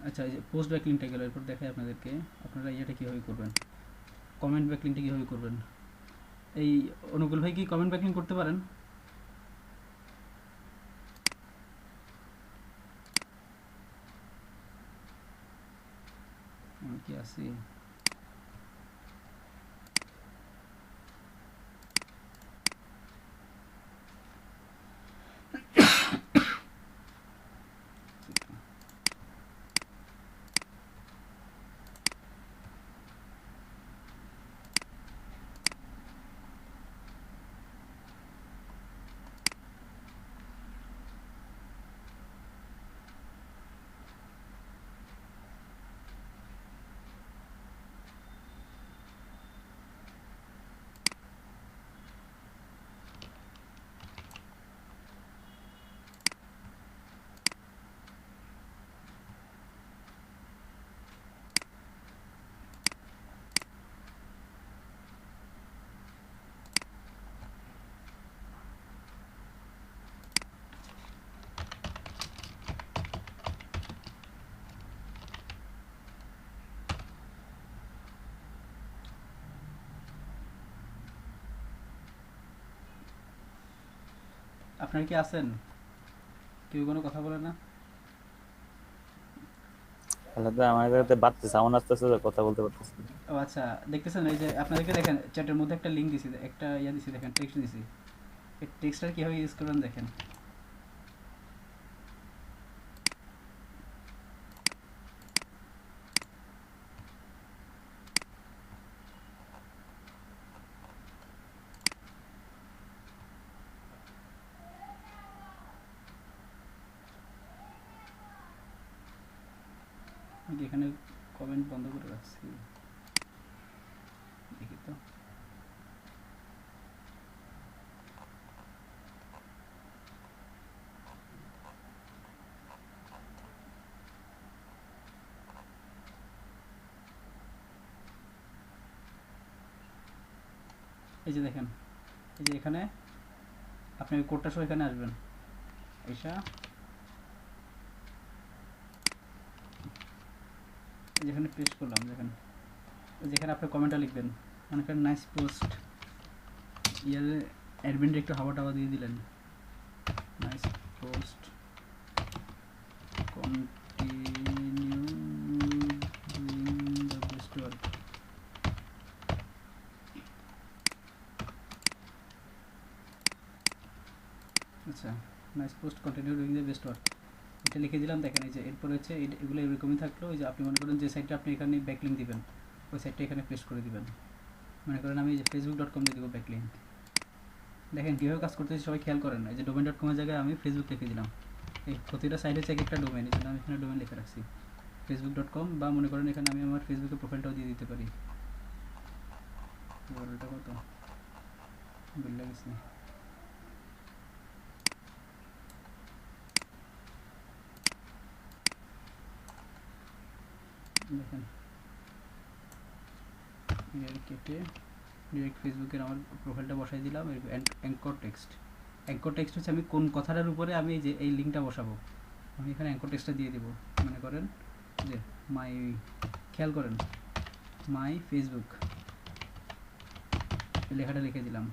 আচ্ছা এই যে পোস্ট ব্যাকলিংটা গেল। এরপর দেখাই আপনাদেরকে আপনারা ইয়েটা কীভাবে করবেন, কমেন্ট ব্যাকলিংটা কীভাবে করবেন। এই অনুকূল ভাই কি কমেন্ট ব্যাকলিং করতে পারেন? আমি কি আছি? আপনার কি আছেন? কেউ কোনো কথা বলে না? আলাদা আমার কাছে বাড়তে সাউন্ড আসতেছে তো কথা বলতে পারতেছি না। ও আচ্ছা, দেখতেছেন এই যে আপনাদেরকে দেখেন চ্যাটের মধ্যে একটা লিঙ্ক দিছি, একটা দিছি, দেখেন টেক্সট দিছি। এই টেক্সটটা কীভাবে ইউজ করবেন দেখেন। আমি এখানে কমেন্ট বন্ধ করে রাখছি, দেখি তো। এই যে দেখেন, এই যে এখানে আপনি ওই কোডটা সহ এখানে আসবেন, এইসা যেখানে পেস্ট করলাম, দেখেন যেখানে আপনি কমেন্টটা লিখবেন, মনে করেন নাইস পোস্ট, ইয়ার অ্যাডমিনটা একটু হাওয়া টাওয়া দিয়ে দিলেন, nice post, continue doing the best work. আচ্ছা, nice post, continue doing the best work, এটা লিখে দিলাম। দেখেন এই যে এরপর হচ্ছে এগুলো এরকমই থাকলো। ওই যে আপনি মনে করেন যে সাইটটা আপনি এখানে ব্যাকলিং দিবেন, ওই সাইটটা এখানে পেস্ট করে দিবেন। মনে করেন আমি যে facebook.com দিয়ে দেবো ব্যাকলিং। দেখেন কীভাবে কাজ করতেছি সবাই খেয়াল করেন। এই যে domain.com এর জায়গায় আমি ফেসবুক লিখে দিলাম। এই প্রতিটা সাইট হচ্ছে এক একটা ডোমেন, এই জন্য আমি এখানে ডোমেন লিখে রাখছি facebook.com, বা মনে করেন এখানে আমি আমার ফেসবুকের প্রোফাইলটাও দিয়ে দিতে পারি। ওটা কত বিল লাগেছে, দেখেন কেটে ডিরেক্ট ফেসবুকের আমার প্রোফাইলটা বসাই দিলাম। অ্যাঙ্কর টেক্সট, অ্যাঙ্কর টেক্সট হচ্ছে আমি কোন কথাটার উপরে আমি এই যে এই লিঙ্কটা বসাবো, আমি এখানে অ্যাঙ্কর টেক্সটটা দিয়ে দেবো। মনে করেন যে মাই, খেয়াল করেন, মাই ফেসবুক এই লেখাটা লিখে দিলাম।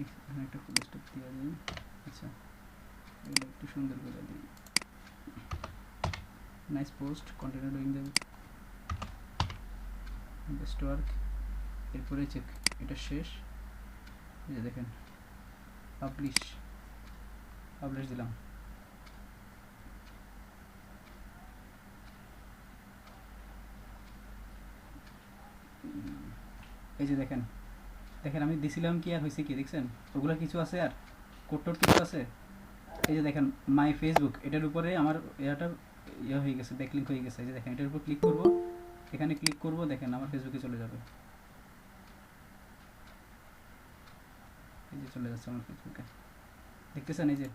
এখানে একটা ফুল স্টপ দিয়ে দিই। আচ্ছা, এগুলো একটু সুন্দর করে দিই। Nice post, continue doing the best work. এরপরে চেক, এটা শেষ। এই যে দেখেন পাবলিশ, পাবলিশ দিলাম। এই যে দেখেন, দেখেন আমি দিছিলাম কি আর হয়েছে কি দেখছেন, ওগুলো কিছু আছে আর কোড কিছু আছে। এই যে দেখেন মাই ফেসবুক, এটার উপরে আমার এটা ইয়ে হয়ে গেছে, ব্যাকলিঙ্ক হয়ে গেছে। এই যে দেখেন এটার উপর ক্লিক করব, এখানে ক্লিক করব, দেখেন আমার ফেসবুকে চলে যাবে। এই যে চলে যাচ্ছে আমার ফেসবুকে, দেখতেছেন এই যে।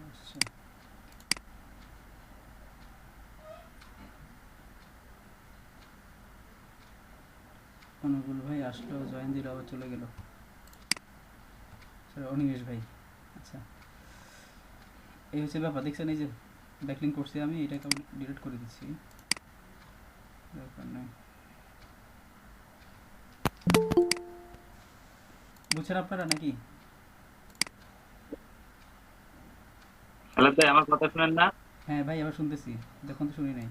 আচ্ছা, অনুগুল ভাই আসলো, জয়েন দিল, আবার চলে গেল। স্যার অনিমেষ ভাই, আচ্ছা এই হচ্ছে ব্যাপার। দেখছেন এই যে ব্যাকলিঙ্ক করছি আমি, এটাকে ডিলিট করে দিচ্ছি, দরকার নেই। বুঝছেন আপনারা নাকি? হ্যালো ভাই, আমার কথা শুনেন না? হ্যাঁ ভাই আবার শুনতেছি, যখন তো শুনি নাই।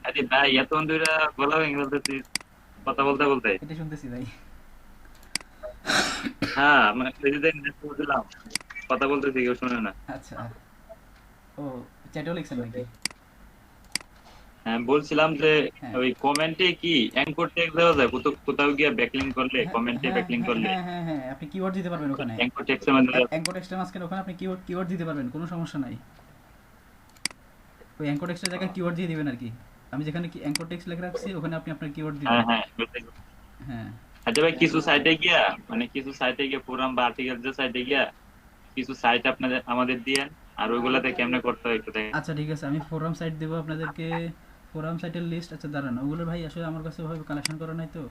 আরে ভাই, এতক্ষণ ধরে বলা হয়ে গেলতেছি কথা বলতে বলতে। এটা শুনতেছি ভাই। হ্যাঁ, মানে নিজেদের নেট দিলাম, কথা বলতেছি, কেউ শুনে না। আচ্ছা, ও চ্যাটেও লিখছেন নাকি? হ্যাঁ, বলছিলাম যে হ্যাঁ ওই কমেন্টে কি অ্যাঙ্কর ট্যাগ দেওয়া যায়? কোথাও কোথাও গিয়ে ব্যাকলিংক করলে, হ্যাঁ কমেন্টে হ্যাঁ ব্যাকলিংক হ্যাঁ করলে হ্যাঁ হ্যাঁ হ্যাঁ, আপনি কিওয়ার্ড দিতে পারবেন ওখানে। অ্যাঙ্কর ট্যাগের মধ্যে। অ্যাঙ্কর টেক্সটের মাঝখানে ওখানে আপনি কিওয়ার্ড দিতে পারবেন, কোনো সমস্যা নাই। ওই অ্যাঙ্কর টেক্সটের জায়গায় কিওয়ার্ড দিয়ে দিবেন আর কি। আমি যেখানে অ্যাঙ্কর টেক্সট লেখা রাখছি ওখানে আপনি আপনার কিওয়ার্ড দিবেন। হ্যাঁ হ্যাঁ, বুঝতে পেরেছি। হ্যাঁ আচ্ছা ভাই, কিছু সাইটে গিয়া, মানে কিছু সাইটে গিয়ে ফোরাম বা আর্টিকেল যে সাইটে গিয়া কিছু সাইট আপনাদের আমাদের দিয়েন, আর ওইগুলাতে কেমনে করতে হয় একটু দেখেন। আচ্ছা ঠিক আছে, আমি ফোরাম সাইট দেবো আপনাদেরকে, ফোরাম সাইটের লিস্ট। আচ্ছা দাঁড়ান, ওগুলো ভাই আসলে আমার কাছে ওভাবে কালেকশন করা নাই তো,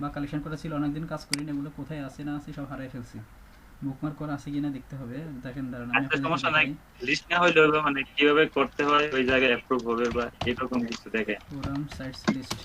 বা কালেকশন করা ছিল, অনেকদিন কাজ করি না, এগুলো কোথায় আছে না আছে সব হারাই ফেলছি। বুকমার্ক করা আছে কিনা দেখতে হবে। দেখেন দাঁড়ান আমি আচ্ছা, আপনাদেরকে সমস্যা নাই, দেখাই। লিস্ট না হইলে হবে, মানে কিভাবে করতে হয় ওই জায়গায় অ্যাপ্রুভ হবে বা এরকম কিছু দেখে। ফোরাম সাইটস লিস্ট,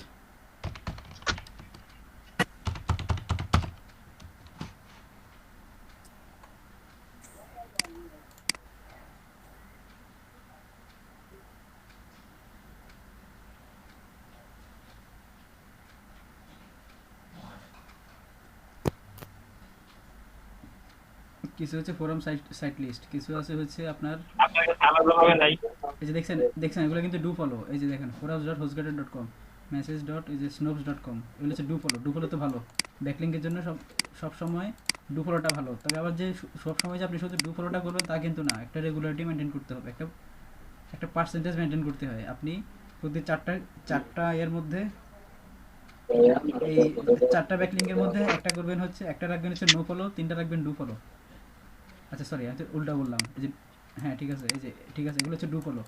কিছু হচ্ছে ফোরাম সাইট সাইট লিস্ট, কিছু আছে হচ্ছে আপনার আপনার কাছে আলাদাভাবে নাই? এই যে দেখছেন, দেখছেন এগুলো কিন্তু ডু ফলো। এই যে দেখেন forums.hostgator.com, মেসেজ ডট এই যে snopes.com, এগুলো হচ্ছে ডু ফলো। ডু ফলো তো ভালো ব্যাকলিঙ্কের জন্য, সব সময় ডু ফলোটা ভালো। তবে আবার যে সব সময় যে আপনি শুধু ডু ফলোটা করবেন তা কিন্তু না, একটা রেগুলারিটি মেনটেন করতে হবে, একটা একটা পার্সেন্টেজ মেনটেন করতে হয়। আপনি প্রতি চারটা এর মধ্যে, এই চারটা ব্যাকলিঙ্কের মধ্যে একটা করবেন হচ্ছে, একটা রাখবেন হচ্ছে নো ফলো, তিনটা রাখবেন ডু ফলো। আচ্ছা সরি, আমি তো উল্টা বললাম। এই যে হ্যাঁ ঠিক আছে, এই যে ঠিক আছে, এগুলো হচ্ছে ডু ফলো।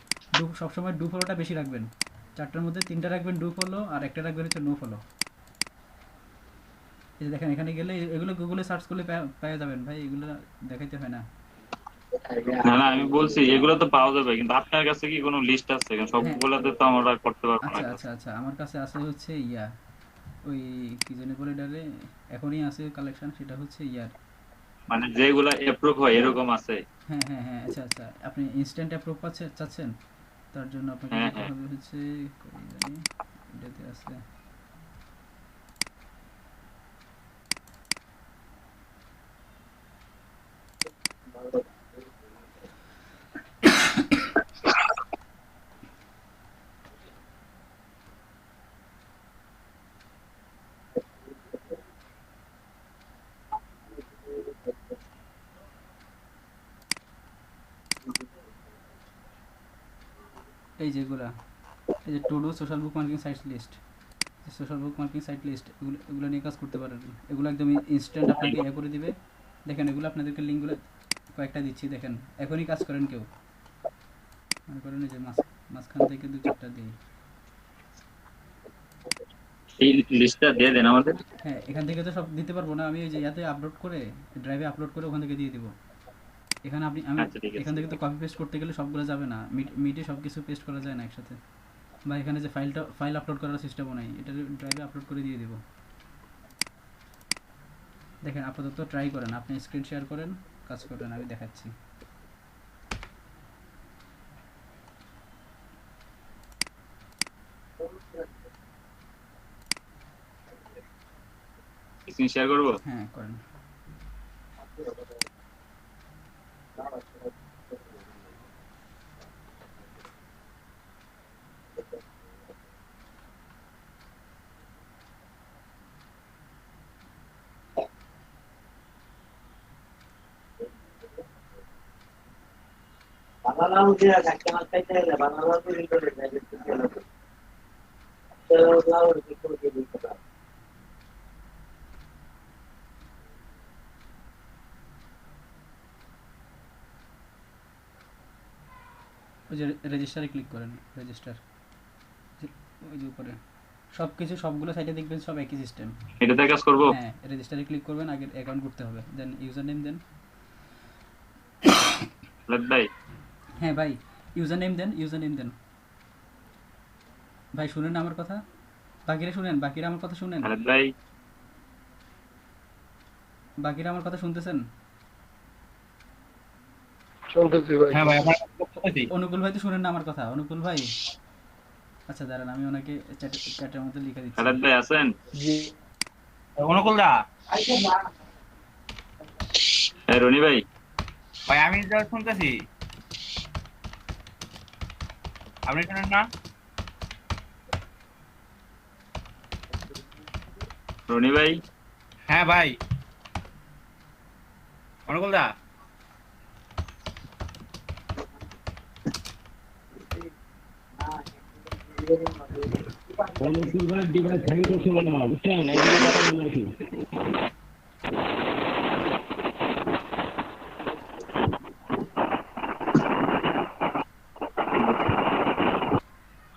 সবসময় ডু ফলোটা বেশি রাখবেন, চারটার মধ্যে তিনটা রাখবেন ডু ফলো আর একটা রাখবেন হচ্ছে নো ফলো। এই যে দেখেন এখানে গেলে এগুলো গুগলে সার্চ করলে পেয়ে যাবেন ভাই, এগুলো দেখাইতে হয় না। না না, আমি বলছি এগুলো তো পাওয়া যাবে, কিন্তু আপনার কাছে কি কোনো লিস্ট আছে? কারণ হ্যাঁ সবগুলোতে তো আমরা করতে পারবো না। আচ্ছা আচ্ছা আচ্ছা, আমার কাছে আছে হচ্ছে ইয়া, ওই কি জানি বলে ডালে, এখনই আছে কালেকশন, সেটা হচ্ছে ইয়ার। মানে যেগুলা অ্যাপ্রুভ হয় এরকম আছে? হ্যাঁ হ্যাঁ হ্যাঁ, আচ্ছা আচ্ছা, আপনি ইনস্ট্যান্ট অ্যাপ্রুভ চাচ্ছেন, তার জন্য আপনাকে হ্যাঁ যেতে হ্যাঁ। হবে হচ্ছে, কই জানি এটাতে আছে। এই যেগুলা, এই যে to do social bookmarking site list, social bookmarking site list, এগুলো এগুলো নিয়ে কাজ করতে পারেন। এগুলো একদম ইনস্ট্যান্ট আপনাকে ইয়ে করে দিবে। দেখেন এগুলো আপনাদেরকে লিঙ্কগুলো কয়েকটা দিচ্ছি, দেখেন এখনই কাজ করেন কেউ, মনে করেন এই যে মাঝখান থেকে দু চারটা দিই। এই লিস্টটা দিয়ে দেন আমাদের। হ্যাঁ, এখান থেকে তো সব দিতে পারবো না, আমি ওই যে ইয়াতে আপলোড করে, ড্রাইভে আপলোড করে ওখান থেকে দিয়ে দিব। এখানে আমি আচ্ছা ঠিক এখান আছে। থেকে তো কপি পেস্ট করতে গেলে সবগুলো যাবে না, মিটে সব কিছু পেস্ট করা যায় না একসাথে। বা এখানে যে ফাইল আপলোড করার সিস্টেমও নাই, এটা ড্রাইভে আপলোড করে দিয়ে দিব। দেখেন আপাতত ট্রাই করেন, আপনি স্ক্রিন শেয়ার করেন, কাজ করেন, আমি দেখাচ্ছি। স্ক্রিন শেয়ার করব। হ্যাঁ করেন। ওই যে রেজিস্টারে ক্লিক করেন, রেজিস্টার, ওই যে উপরে সব কিছু সবগুলো সাইটে দেখবেন সব একই সিস্টেম। এটাতে কাজ করব। হ্যাঁ, রেজিস্টারে ক্লিক করবেন, আগে অ্যাকাউন্ট করতে হবে, দেন ইউজার নেম দেন। খালেদ ভাই, হ্যাঁ ভাই, ইউজার নেম দেন, ইউজার নেম দেন। ভাই শুনেন না আমার কথা, বাকিরা শুনেন, বাকিরা আমার কথা শুনেন, খালেদ ভাই, বাকিরা আমার কথা শুনতেছেন? হ্যাঁ ভাই আপনার কথা অনুকূল ভাই তো শুনেন না আমার কথা, অনুকূল ভাই। আচ্ছা দাঁড়ান, আমি ওনাকে চ্যাটের মধ্যে লিখে দিচ্ছি। খালেদ ভাই আছেন? অনুকূল দা। হ্যাঁ রনি ভাই, ভাই আমি যা শুনতেছি আপনি শুনেন না? রনি ভাই, হ্যাঁ ভাই অনুকূল দা।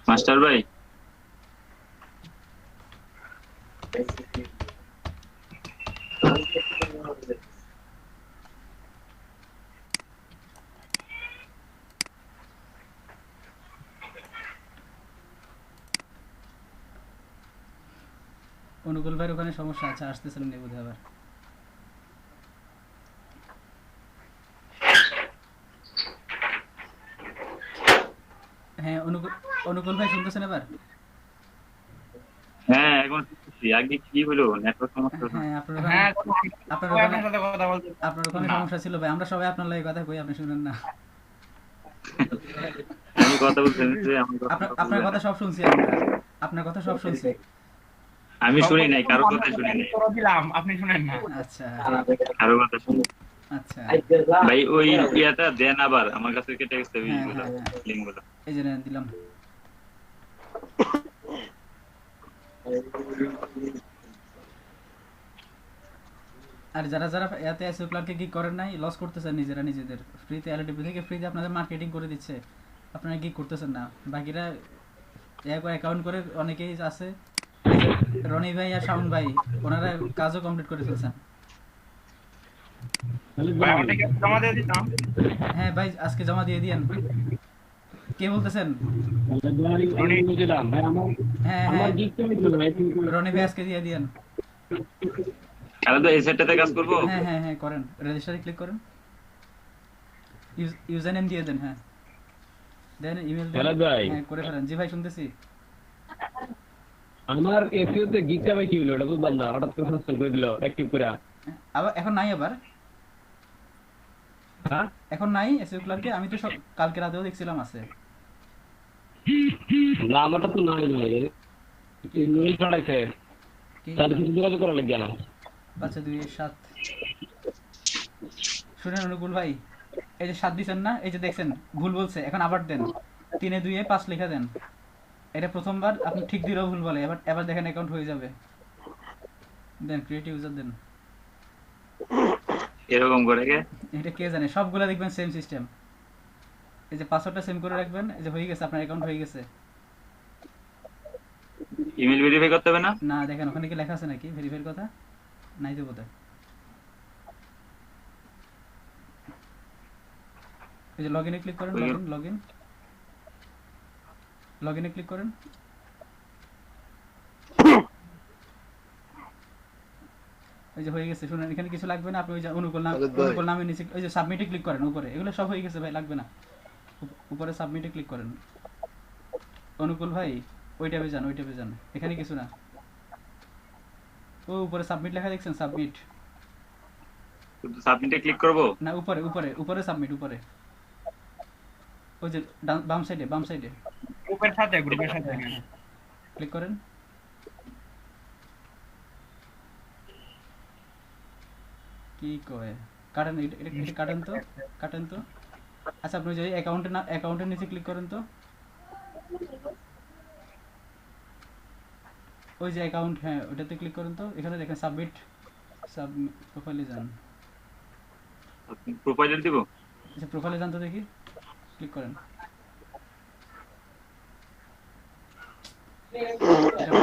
মাস্টার ভাই, অনুকূল ভাইয়ের ওখানে সমস্যা আছে, আসতেছিলেন এই বোধহয় আবার। হ্যাঁ অনুকূল ভাই শুনতেছেন এবার? হ্যাঁ এখন শুনতেছি। আগে কি হলো, নেটওয়ার্ক সমস্যা হলো? হ্যাঁ আপনার ওখানে, হ্যাঁ আপনার সবাই ওখানে, আপনার সাথে কথা বলতে আপনার ওখানে না। সমস্যা ছিল ভাই, আমরা সবাই আপনার লাগে কথা কই, আপনি শুনেন না। আমি কথা বলছি, আমার কথা আপনার কথা সব শুনছি আমরা, আপনার কথা সব শুনছি। আমি শুনি নাই, কারো আমরা কথা শুনি নাই, উত্তর দিলাম আপনি শুনেন না। আচ্ছা কারো কথা শুনি। আচ্ছা, ভাই ওই ইয়াটা দেন আবার, আমার কাছে কেটে গেছে হ্যাঁ ওইগুলো, হ্যাঁ হ্যাঁ, লিঙ্কগুলো। এই যে নেন, দিলাম। আর যারা যারা এতে এসইও ক্লার্কে কি করেন নাই, লস করতেছেন নিজেরা নিজেদের, ফ্রিতে এলটিপি থেকে ফ্রিতে আপনাদের মার্কেটিং করে দিচ্ছে, আপনারা কি করতেছেন না, বাকিরা অ্যাকাউন্ট করে অনেকেই আছে। এই যে রনি ভাই আর শাওন ভাই, ওনারা কাজও কমপ্লিট করে ফেলছেন। ভাই আমাকে কি জমা দিয়ে দিতাম? হ্যাঁ ভাই, আজকে জমা দিয়ে দিয়েন। কে বলতেছেন? হ্যাঁ হ্যাঁ, রনি ভাই আজকে দিয়ে দিয়েন। তাহলে তো এই সেটটাতে কাজ করবো। হ্যাঁ হ্যাঁ হ্যাঁ করেন, রেজিস্টারে ক্লিক করেন, ইউজার নেম দিয়ে দেন। হ্যাঁ দেন, ইমেল দেন। হ্যাঁ করে ফেলেন। জি ভাই শুনতেছি। আমার এসিওতে গিকটা ভাই কি হলো এটা বুঝলাম না, হঠাৎ করে সাসপেন্ড করে দিল অ্যাক্টিভ করে। আবার এখন নাই, আবার হ্যাঁ এখন নাই এসইও ক্লার্কে, আমি তো সব কালকে রাতেও দেখছিলাম আছে। না আমারটা তো নাই ভাই, মেল ছড়াইছে, কি তার কিছু যোগাযোগ করা লাগবে না। 5-2-7 শুনেন অনুকূল ভাই, এই যে 7 দিচ্ছেন না, এই যে দেখছেন ভুল বলছে, এখন আবার দেন, 3-2-5 লেখা দেন। এটা প্রথমবার আপনি ঠিক দিলেও ভুল বলে, এবার এবার দেখেন অ্যাকাউন্ট হয়ে যাবে। দেন ক্রিয়েট ইউজার দেন। এরকম করে কে? এটা কে জানে, সবগুলা দেখবেন সেম সিস্টেম। এই যে পাসওয়ার্ডটা সেভ করে রাখবেন, এই যে হয়ে গেছে, আপনার অ্যাকাউন্ট হয়ে গেছে। ইমেল ভেরিফাই করতে হবে না? না দেখেন ওখানে কি লেখা আছে নাকি ভেরিফাইয়ের কথা? নাই তো বোধহয়। এই যে লগইনে ক্লিক করেন, লগইনে ক্লিক করেন। এই যে হয়ে গেছে, শুনুন এখানে কিছু লাগবে না, আপনি ওই যে অনুকূল নামের নিচে ওই যে সাবমিটে ক্লিক করেন উপরে, এগুলো সব হয়ে গেছে ভাই, লাগবে না। উপরে সাবমিটে ক্লিক করেন অনুকূল ভাই, ওই ট্যাবে যান, এখানে কিছু না। ও উপরে সাবমিট লেখা দেখছেন, সাবমিট। শুধু সাবমিটে ক্লিক করব? না উপরে সাবমিট, উপরে ওই যে বাম সাইডে গ্রুপের সাথে ক্লিক করেন। কি কয় কাটেন, এটা কাটেন তো। আচ্ছা আপনি যে অ্যাকাউন্টের নিচে ক্লিক করেন তো, ওই যে অ্যাকাউন্ট, হ্যাঁ ওটাতে ক্লিক করেন তো। এখানে দেখেন সাবমিট প্রোফাইলে যান। প্রোফাইলে দিব? আচ্ছা প্রোফাইলে যান তো দেখি, ক্লিক করেন।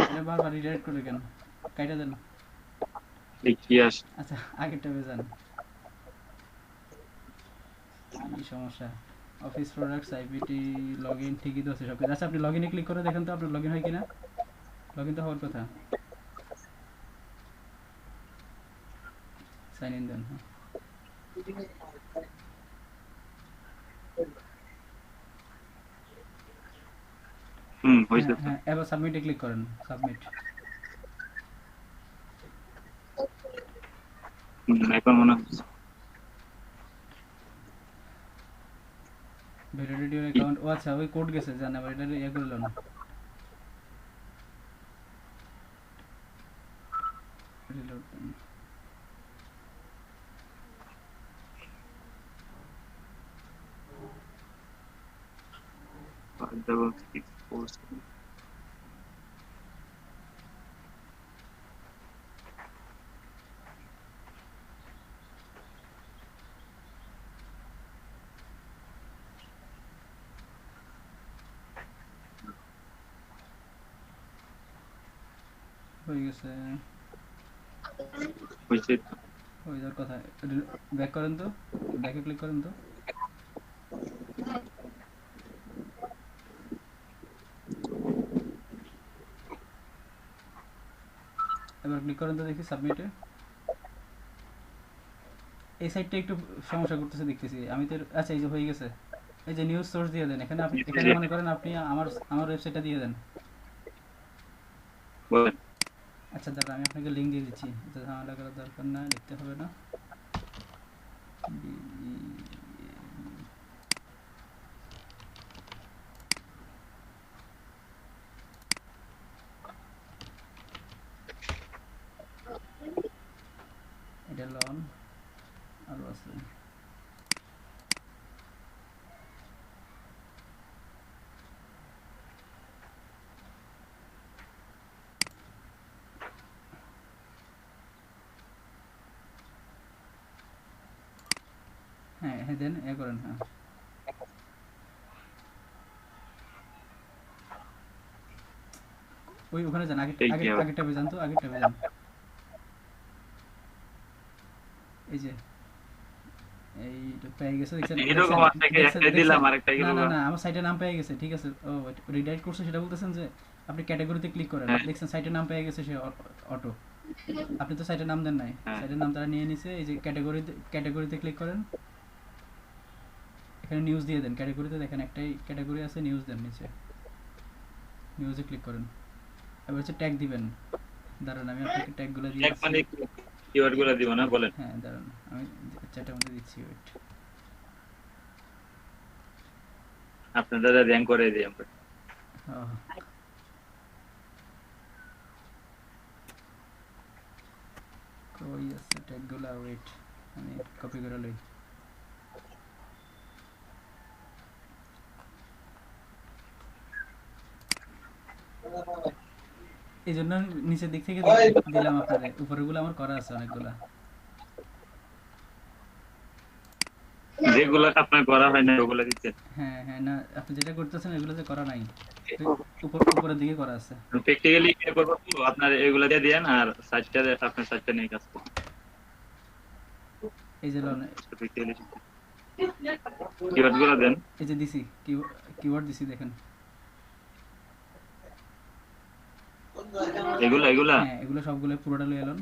এটা বারবার রিডাইরেক্ট করে কেন, কাইটা দেন। কি আস আচ্ছা আগের ট্যাবে যান। কি সমস্যা, অফিস প্রোডাক্টস আইপিটি লগইন ঠিকই তো আছে সব কিছু। আচ্ছা আপনি লগইনে ক্লিক করে দেখেন তো আপনার লগইন হয় কিনা। লগইন তো হওয়ার কথা, সাইন ইন দেন। হইছে তো। হ্যাঁ এবার সাবমিটে ক্লিক করেন, সাবমিট। এখন মনে হচ্ছে ভ্যালিডিটি অ্যাকাউন্ট, ও আচ্ছা ওই কোড গেছে, জানা আবার এটা ইয়ে করলো না। রিলোড দেন। double six four seven. হয়ে গেছে, হইছে তো। ওই যার কথা। ব্যাক করেন তো, ব্যাকে ক্লিক করেন তো। এবার ক্লিক করেন তো দেখি সাবমিটে। এই সাইডটা একটু সমস্যা করতেছে দেখতেছি আমি তো। আচ্ছা এই যে হয়ে গেছে, এই যে নিউজ সোর্স দিয়ে দেন এখানে। আপনি এখানে মনে করেন আপনি আমার ওয়েবসাইটটা দিয়ে দেন। বলেন। আচ্ছা দাঁড়া আমি আপনাকে লিঙ্ক দিয়ে দিচ্ছি, ঝামেলা করার দরকার না, লিখতে হবে না। এটা লন আরও আছে। হ্যাঁ হ্যাঁ দেন এ করেন। হ্যাঁ ওই ওখানে যান, আগের ট্যাবে যান তো, আগের ট্যাবে যান। এই যে এইটা পেয়ে গেছে দেখছেন। এরকম আপনাকে একটা দিলাম আরেকটা না গেল। না না আমার সাইটের নাম পেয়ে গেছে, ঠিক আছে। ও রিডাইরেক্ট করছে সেটা বলতেছেন যে আপনি ক্যাটাগরিতে ক্লিক করেন, দেখছেন সাইটের নাম পেয়ে গেছে সে অটো। আপনি তো সাইটের নাম দেন নাই, সাইটের নাম তারা নিয়ে নিছে। এই যে ক্যাটাগরিতে ক্লিক করেন, এখানে নিউজ দিয়ে দেন। ক্যাটাগরিতে দেখেন একটাই ক্যাটাগরি আছে, নিউজ দেন নিচে, নিউজে ক্লিক করেন। এবার হচ্ছে ট্যাগ দিবেন। দাঁড়ান আমি আপনাকে ট্যাগগুলো দিয়ে ট্যাগ মানে কিওয়ার্ডগুলো দিব না, বলেন। হ্যাঁ দাঁড়ান আমি চ্যাটের মধ্যে দিচ্ছি, ওয়েট। আপনাদের র্যাঙ্ক করে দিই আমরা। কই আছে ট্যাগগুলো, ওয়েট আমি কপি করে লই। এই জন্য নিচের দিক থেকে দিলাম আপনাদের, উপরেগুলো আমার করা আছে অনেকগুলা। যেগুলো আপনার করা হয় না ওগুলো দিচ্ছেন। হ্যাঁ হ্যাঁ, না আপনি যেটা করতেছেন এগুলোতে করা নাই, উপরের দিকে করা আছে। প্র্যাকটিক্যালি কি করবো তো আপনার এগুলো দিয়ে দেন আর সাইটটা আপনার সাইটটা নিয়ে কাজ করুন। এই যে লন, প্র্যাকটিক্যালি কিওয়ার্ড গুলো দেন। এই যে দিছি, কিওয়ার্ড দিছি দেখেন। এগুলা হ্যাঁ এগুলো সবগুলো পুরোটা লয়ে এলন।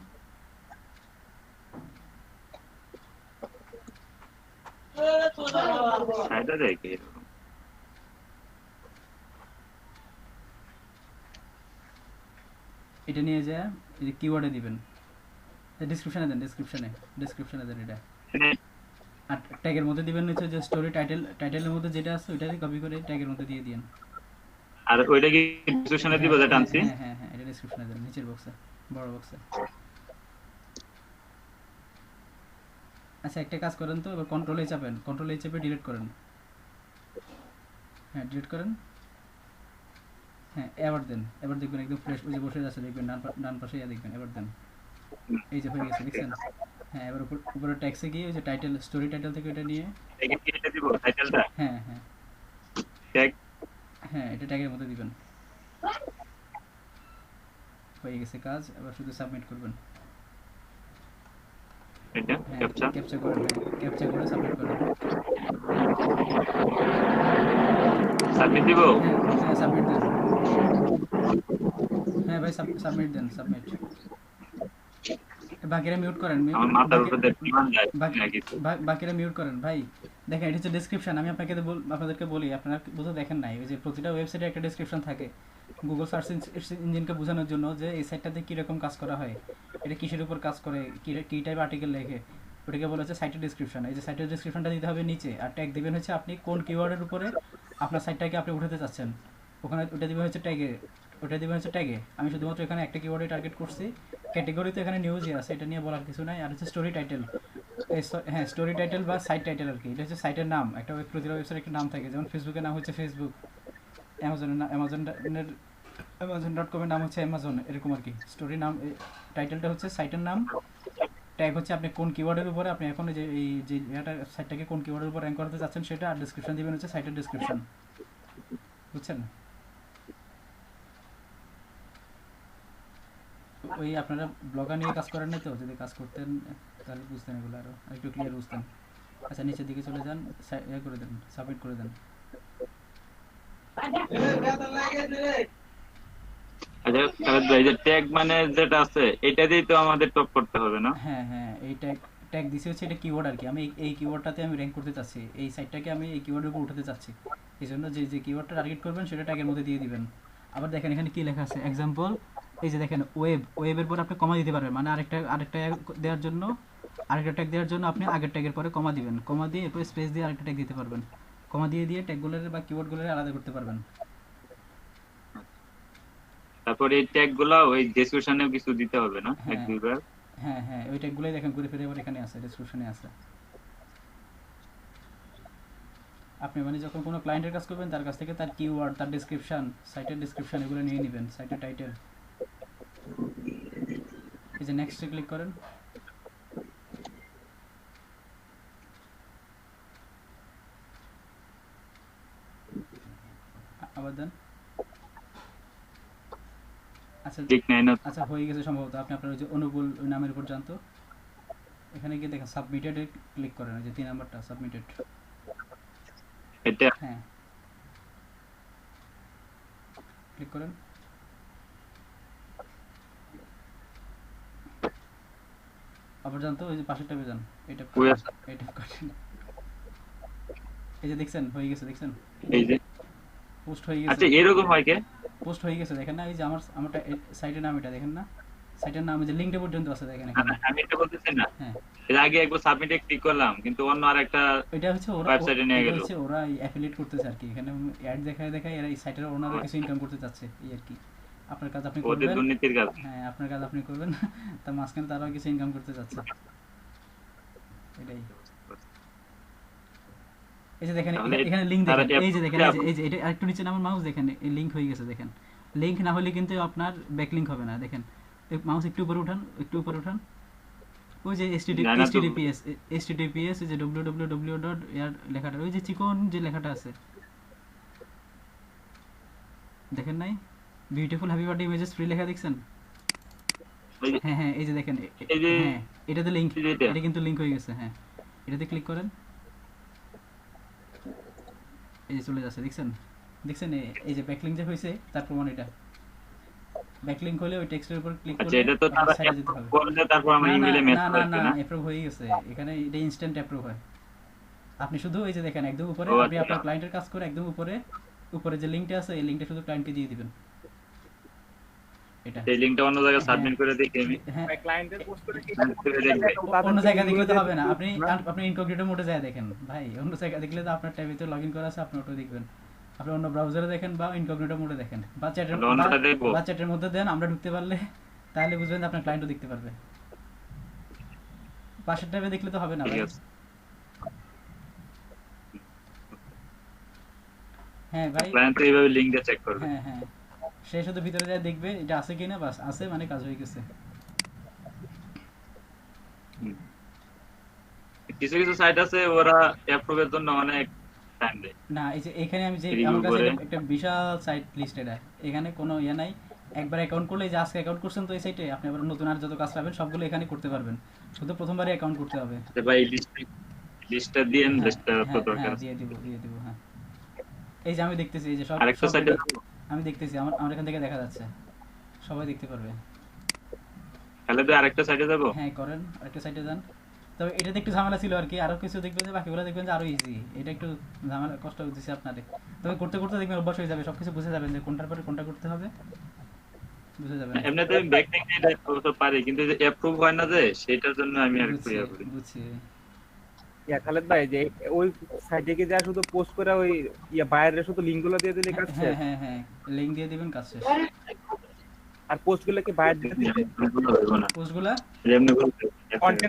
সাইটটা দেয় কি এরকম? এটা নিয়ে যায় এই যে কিওয়ার্ডে দিবেন, ডেসক্রিপশনে দেন, ডেসক্রিপশনে দেন এটা। আর ট্যাগের মধ্যে দিবেন হচ্ছে যে স্টোরি টাইটেলের মধ্যে যেটা আছে ওইটাকে কপি করে ট্যাগের মধ্যে দিয়ে দিন। আর ওইটা কি ডিসক্রিপশনে দিব যেটা আনছি? হ্যাঁ হ্যাঁ হ্যাঁ, এটা ডেসক্রিপশনে দেন, নিচের বক্সে, বড় বক্সে। আচ্ছা একটা কাজ করেন তো, এবার কন্ট্রোলে চাপেন, কন্ট্রোলে চেপে ডিলিট করেন। হ্যাঁ ডিলিট করেন। হ্যাঁ এবার দেন, এবার দেখবেন একদম ফ্রেশ, ওই যে বসে আছে দেখবেন ডান পাশে দেখবেন, এবার দেন। এই যে হয়ে গেছে দেখছেন। হ্যাঁ এবার উপরে ট্যাক্সে গিয়ে ওই যে টাইটেল, স্টোরি টাইটেল থেকে এটা নিয়ে, এটা কি এটা দিব টাইটেলটা? হ্যাঁ হ্যাঁ ট্যাগ হ্যাঁ, এটা ট্যাগের মধ্যে দিবেন। হয়ে গেছে কাজ, এবার শুধু সাবমিট করবেন। এটা হ্যাঁ ক্যাপচা ক্যাপচা করেন, হ্যাঁ ক্যাপচা করে সাবমিট করেন। সাবমিট দিব। হ্যাঁ হ্যাঁ সাবমিট দেন। হ্যাঁ ভাই সাবমিট দেন, সাবমিট। বাকিরা মিউট করেন, আমার মাথার উপর দিয়ে বিমান যায় নাকি? বাকিরা মিউট করেন ভাই। দেখেন এটা হচ্ছে ডেসক্রিপশন, আমি আপনাদেরকে বলি, আপনারা বোধহয় দেখেন নাই, ওই যে প্রতিটা ওয়েবসাইটে একটা ডেসক্রিপশন থাকে গুগল সার্চ ইঞ্জিনকে বোঝানোর জন্য যে এই সাইটটাতে কীরকম কাজ করা হয়, এটা কিসের উপর কাজ করে, কী টাইপ আর্টিকেল লেখে, ওটাকে বলা হচ্ছে সাইটের ডেসক্রিপশন। এই যে সাইটের ডেসক্রিপশনটা দিতে হবে নিচে, আর ট্যাগ দিবেন হচ্ছে আপনি কোন কিওয়ার্ডের উপরে আপনার সাইটটাকে আপনি উঠাতে চাচ্ছেন, ওখানে ওটা দিবেন হচ্ছে ট্যাগে, ওটা দিবেন হচ্ছে ট্যাগে। আমি শুধুমাত্র এখানে একটা কিওয়ার্ডে টার্গেট করছি। ক্যাটেগরি তো এখানে নিউজই আছে, এটা নিয়ে বলার কিছু নাই। আর হচ্ছে স্টোরি টাইটেল, হ্যাঁ স্টোরি টাইটেল বা সাইট টাইটেল আর কি, এটা হচ্ছে সাইটের নাম। একটা প্রতিটা ওয়েবসাইট একটা নাম থাকে, যেমন ফেসবুকের নাম হচ্ছে ফেসবুক, অ্যামাজন.কমের নাম হচ্ছে অ্যামাজন, এরকম আর কি। স্টোরি নাম, টাইটেলটা হচ্ছে সাইটের নাম, ট্যাগ হচ্ছে আপনি কোন কিওয়ার্ডের উপরে আপনি এখন যে এটা সাইটটাকে কোন কিওয়ার্ডের উপর র্যাঙ্ক করতে চাচ্ছেন সেটা, আর ডেসক্রিপশন দিবেন হচ্ছে সাইটের ডেসক্রিপশন, বুঝছেন? ওই আপনারা ব্লগার নিয়ে কাজ করেন না তো, যদি কাজ করতেন তাহলে বুঝতেন এগুলো, আরও একটু ক্লিয়ার বুঝতেন। আচ্ছা নিচের দিকে চলে যান, করে দেন, সাবমিট করে দেন। আচ্ছা খালেদ ভাই, যে ট্যাগ মানে যেটা আছে এটা দিয়ে তো আমাদের টপ করতে হবে না? হ্যাঁ হ্যাঁ, এই ট্যাগ দিছি হচ্ছে এটা কিওয়ার্ড আর কি, আমি এই কিওয়ার্ডটাতে আমি র্যাঙ্ক করতে চাচ্ছি, এই সাইটটাকে আমি এই কিওয়ার্ডের উপর উঠাতে চাচ্ছি, এই জন্য যে কিওয়ার্ডটা টার্গেট করবেন সেটা ট্যাগের মধ্যে দিয়ে দিবেন। আবার দেখেন এখানে কি লেখা আছে, এক্সাম্পল, এই যে দেখেন ওয়েবের পর আপনি কমা দিতে পারবেন, মানে আরেকটা দেওয়ার জন্য, আরেকটা ট্যাগ দেওয়ার জন্য আপনি আগের ট্যাগের পরে কমা দিবেন, কমা দিয়ে এরপর স্পেস দিয়ে আরেকটা ট্যাগ দিতে পারবেন, কমা দিয়ে ট্যাগগুলোর বা কিওয়ার্ডগুলোর আলাদা করতে পারবেন। তারপর এই ট্যাগ গুলা ওই ডেসক্রিপশনেও কিছু দিতে হবে না? এক হ্যাঁ দুইবার। হ্যাঁ হ্যাঁ, ওই ট্যাগগুলোই দেখেন ঘুরে ফিরে এবার এখানে আছে, ডেসক্রিপশনে আছে। আপনি মানে যখন কোনো ক্লায়েন্টের কাজ করবেন তার কাছ থেকে তার কিওয়ার্ড, তার ডেসক্রিপশন, সাইটের ডেসক্রিপশন এগুলো নিয়ে নেবেন, সাইটের টাইটেল। এই যে নেক্সটে ক্লিক করেন। আবার দেন। আচ্ছা ঠিক নাই না? আচ্ছা হয়ে গেছে সম্ভবত। আপনি আপনার ওই যে অনুকূল ওই নামের উপর জানতো, এখানে গিয়ে দেখেন সাবমিটেড ক্লিক করেন, ওই যে 3 নাম্বারটা সাবমিটেড। এটা হ্যাঁ ক্লিক করেন। আবার জানতো ওই যে পাশের ট্যাবে যান, এটা কই আছে? এটা করেন। এই যে দেখছেন হয়ে গেছে, দেখছেন এই যে পোস্ট হয়ে আচ্ছা গেছে, এরকম হয় কে? পোস্ট হয়ে গেছে দেখেন না, এই যে আমার সাইটের নাম এটা দেখেন না, সাইটের নাম যে লিঙ্কটা পর্যন্ত আছে দেখেন এখানে। আমি এটা বলতেছি না, হ্যাঁ এর আগে একবার সাবমিটে ক্লিক করলাম কিন্তু অন্য আরেকটা এটা হচ্ছে ওয়েবসাইটে নিয়ে গেল। ওরা অ্যাফিলিয়েট করতেছে আর কি, এখানে অ্যাড দেখায় এরা এই সাইটের ওনারা কিছু ইনকাম করতে চাচ্ছে, এই আর কি। আপনার কাজ আপনি ওদের করবেন, দুর্নীতির কাজ। হ্যাঁ আপনার কাজ আপনি করবেন, তার মাঝখানে তারাও কিছু ইনকাম করতে চাচ্ছে, এটাই। এই যে দেখেন তাহলে এখানে লিংক দেখেন, তারা এই যে দেখেন, অ্যাপ- এই যে এটা আরেকটু নিচে নামান মাউস দেখেন, এই লিংক হয়ে গেছে দেখেন। লিংক না হলে কিন্তু আপনার ব্যাকলিংক হবে না, দেখেন মাউস একটু উপরে উঠান, একটু উপরে উঠান, ওই যে জানা তো। https ওই যে www ডট লেখাটা ওই যে চিকন যে লেখাটা আছে দেখেন নাই beautiful happy birthday images free লেখা দেখছেন এই যে- হ্যাঁ হ্যাঁ এই যে দেখেন এই যে হ্যাঁ এটাতে লিংক এই যে এটা। এটা কিন্তু লিংক হয়ে গেছে হ্যাঁ এটাতে ক্লিক করেন এই যে চলে যাচ্ছে দেখছেন দেখছেন এই যে ব্যাকলিংক যে হয়েছে তার প্রমাণ এটা ব্যাকলিংক হলে ওই টেক্সটের উপর ক্লিক আচ্ছা করলে এটা তো তারা সাইডে যেতে হবে করলে তারপর আমার না ইমেইলে না মেসেজ না আসবে না না? অ্যাপ্রুভ হয়ে গেছে এখানে এটা ইনস্ট্যান্ট অ্যাপ্রুভ হয় আপনি শুধু এই যে দেখেন একদম উপরে ও আপনি আচ্ছা। আপনার ক্লায়েন্টের কাজ করে একদম উপরে উপরে যে লিংকটা আছে এই লিংকটা শুধু ক্লায়েন্টকে দিয়ে দিবেন এটা এই লিংকটা অন্য জায়গায় সাবমিট করে দেখি আমি। হ্যাঁ ক্লায়েন্টের পোস্ট করে কি সাবমিট করে দেখবে। অন্য জায়গায় দেখলে তো হবে না আপনি ইনকগনিটো মোডে যায় দেখেন ভাই অন্য জায়গায় দেখলে তো আপনার ট্যাবে তো লগইন করা আছে আপনি ওটা দেখবেন আপনি অন্য ব্রাউজারে দেখেন বা ইনকগনিটো মোডে দেখেন বা তাহলে অন্যটা দেখবো? চ্যাটের মধ্যে দেন আমরা ঢুকতে পারলে তাহলে বুঝবেন যে আপনার ক্লায়েন্টও দেখতে পারবে পাশের ট্যাবে দেখলে তো হবে না ঠিক ভাই আছে। হ্যাঁ ভাই ক্লায়েন্ট তো এইভাবে লিংকটা চেক করবে। হ্যাঁ হ্যাঁ সে শুধু ভিতরে যায় দেখবে এটা আছে কিনা বাস আছে মানে কাজ হয়ে গেছে কিছু কিছু সাইট আছে ওরা অ্যাপ্রুভের জন্য অনেক টাইম দেয়। না এই যে এখানে আমি যে Review আমার কাছে করে। একটা বিশাল সাইট লিস্টেড এখানে কোনো ইয়ে নাই একবার অ্যাকাউন্ট করলে যে আজকে অ্যাকাউন্ট করছেন তো এই সাইটে আপনি আবার নতুন আর যত কাজ পাবেন সবগুলো এখানে করতে পারবেন শুধু প্রথমবারই অ্যাকাউন্ট করতে হবে যে ভাই লিস্টটা দিয়েন, হ্যাঁ, লিস্টটা তো হ্যাঁ, দরকার হ্যাঁ, আছে। দিয়ে দিব হ্যাঁ এই যে আমি দেখতেছি এই যে সব আরেকটা সব সাইটে আমি দেখতেছি আমার এখান থেকে দেখা যাচ্ছে সবাই দেখতে পারবে তাহলে তো আরেকটা সাইটে যাবো। হ্যাঁ করেন একটা সাইটে যান তবে এটাতে একটু ঝামেলা ছিল আর কি আরো কিছু দেখবেন যে বাকিগুলো দেখবেন যে আরো ইজি এটা একটু ঝামেলা কষ্ট দিচ্ছে আপনাদের তবে করতে করতে দেখবেন অভ্যাস হয়ে যাবে সবকিছু বুঝে যাবেন যে কোনটার পরে কোনটা করতে হবে বুঝে যাবেন এমনিতে আমি ব্যাক টেকনিক তো পারি কিন্তু যে অ্যাপ্রুভ হয় না যে সেটার জন্য আমি আর বুঝছি ক্লিয়ার করি। বুঝছি খালেদ ভাই যে ওই সাইটে কি যা শুধু পোস্ট করে ওই বাইরের শুধু লিংক গুলো দিয়ে দিলে কাজ হ্যাঁ শেষ? হ্যাঁ হ্যাঁ লিংক দিয়ে দিবেন কাজ শেষ আর পোস্ট গুলো কি বাইরে দিয়ে দিলে এমনি হইবো না। পোস্টগুলা এমনি বলতে কন্টেন্ট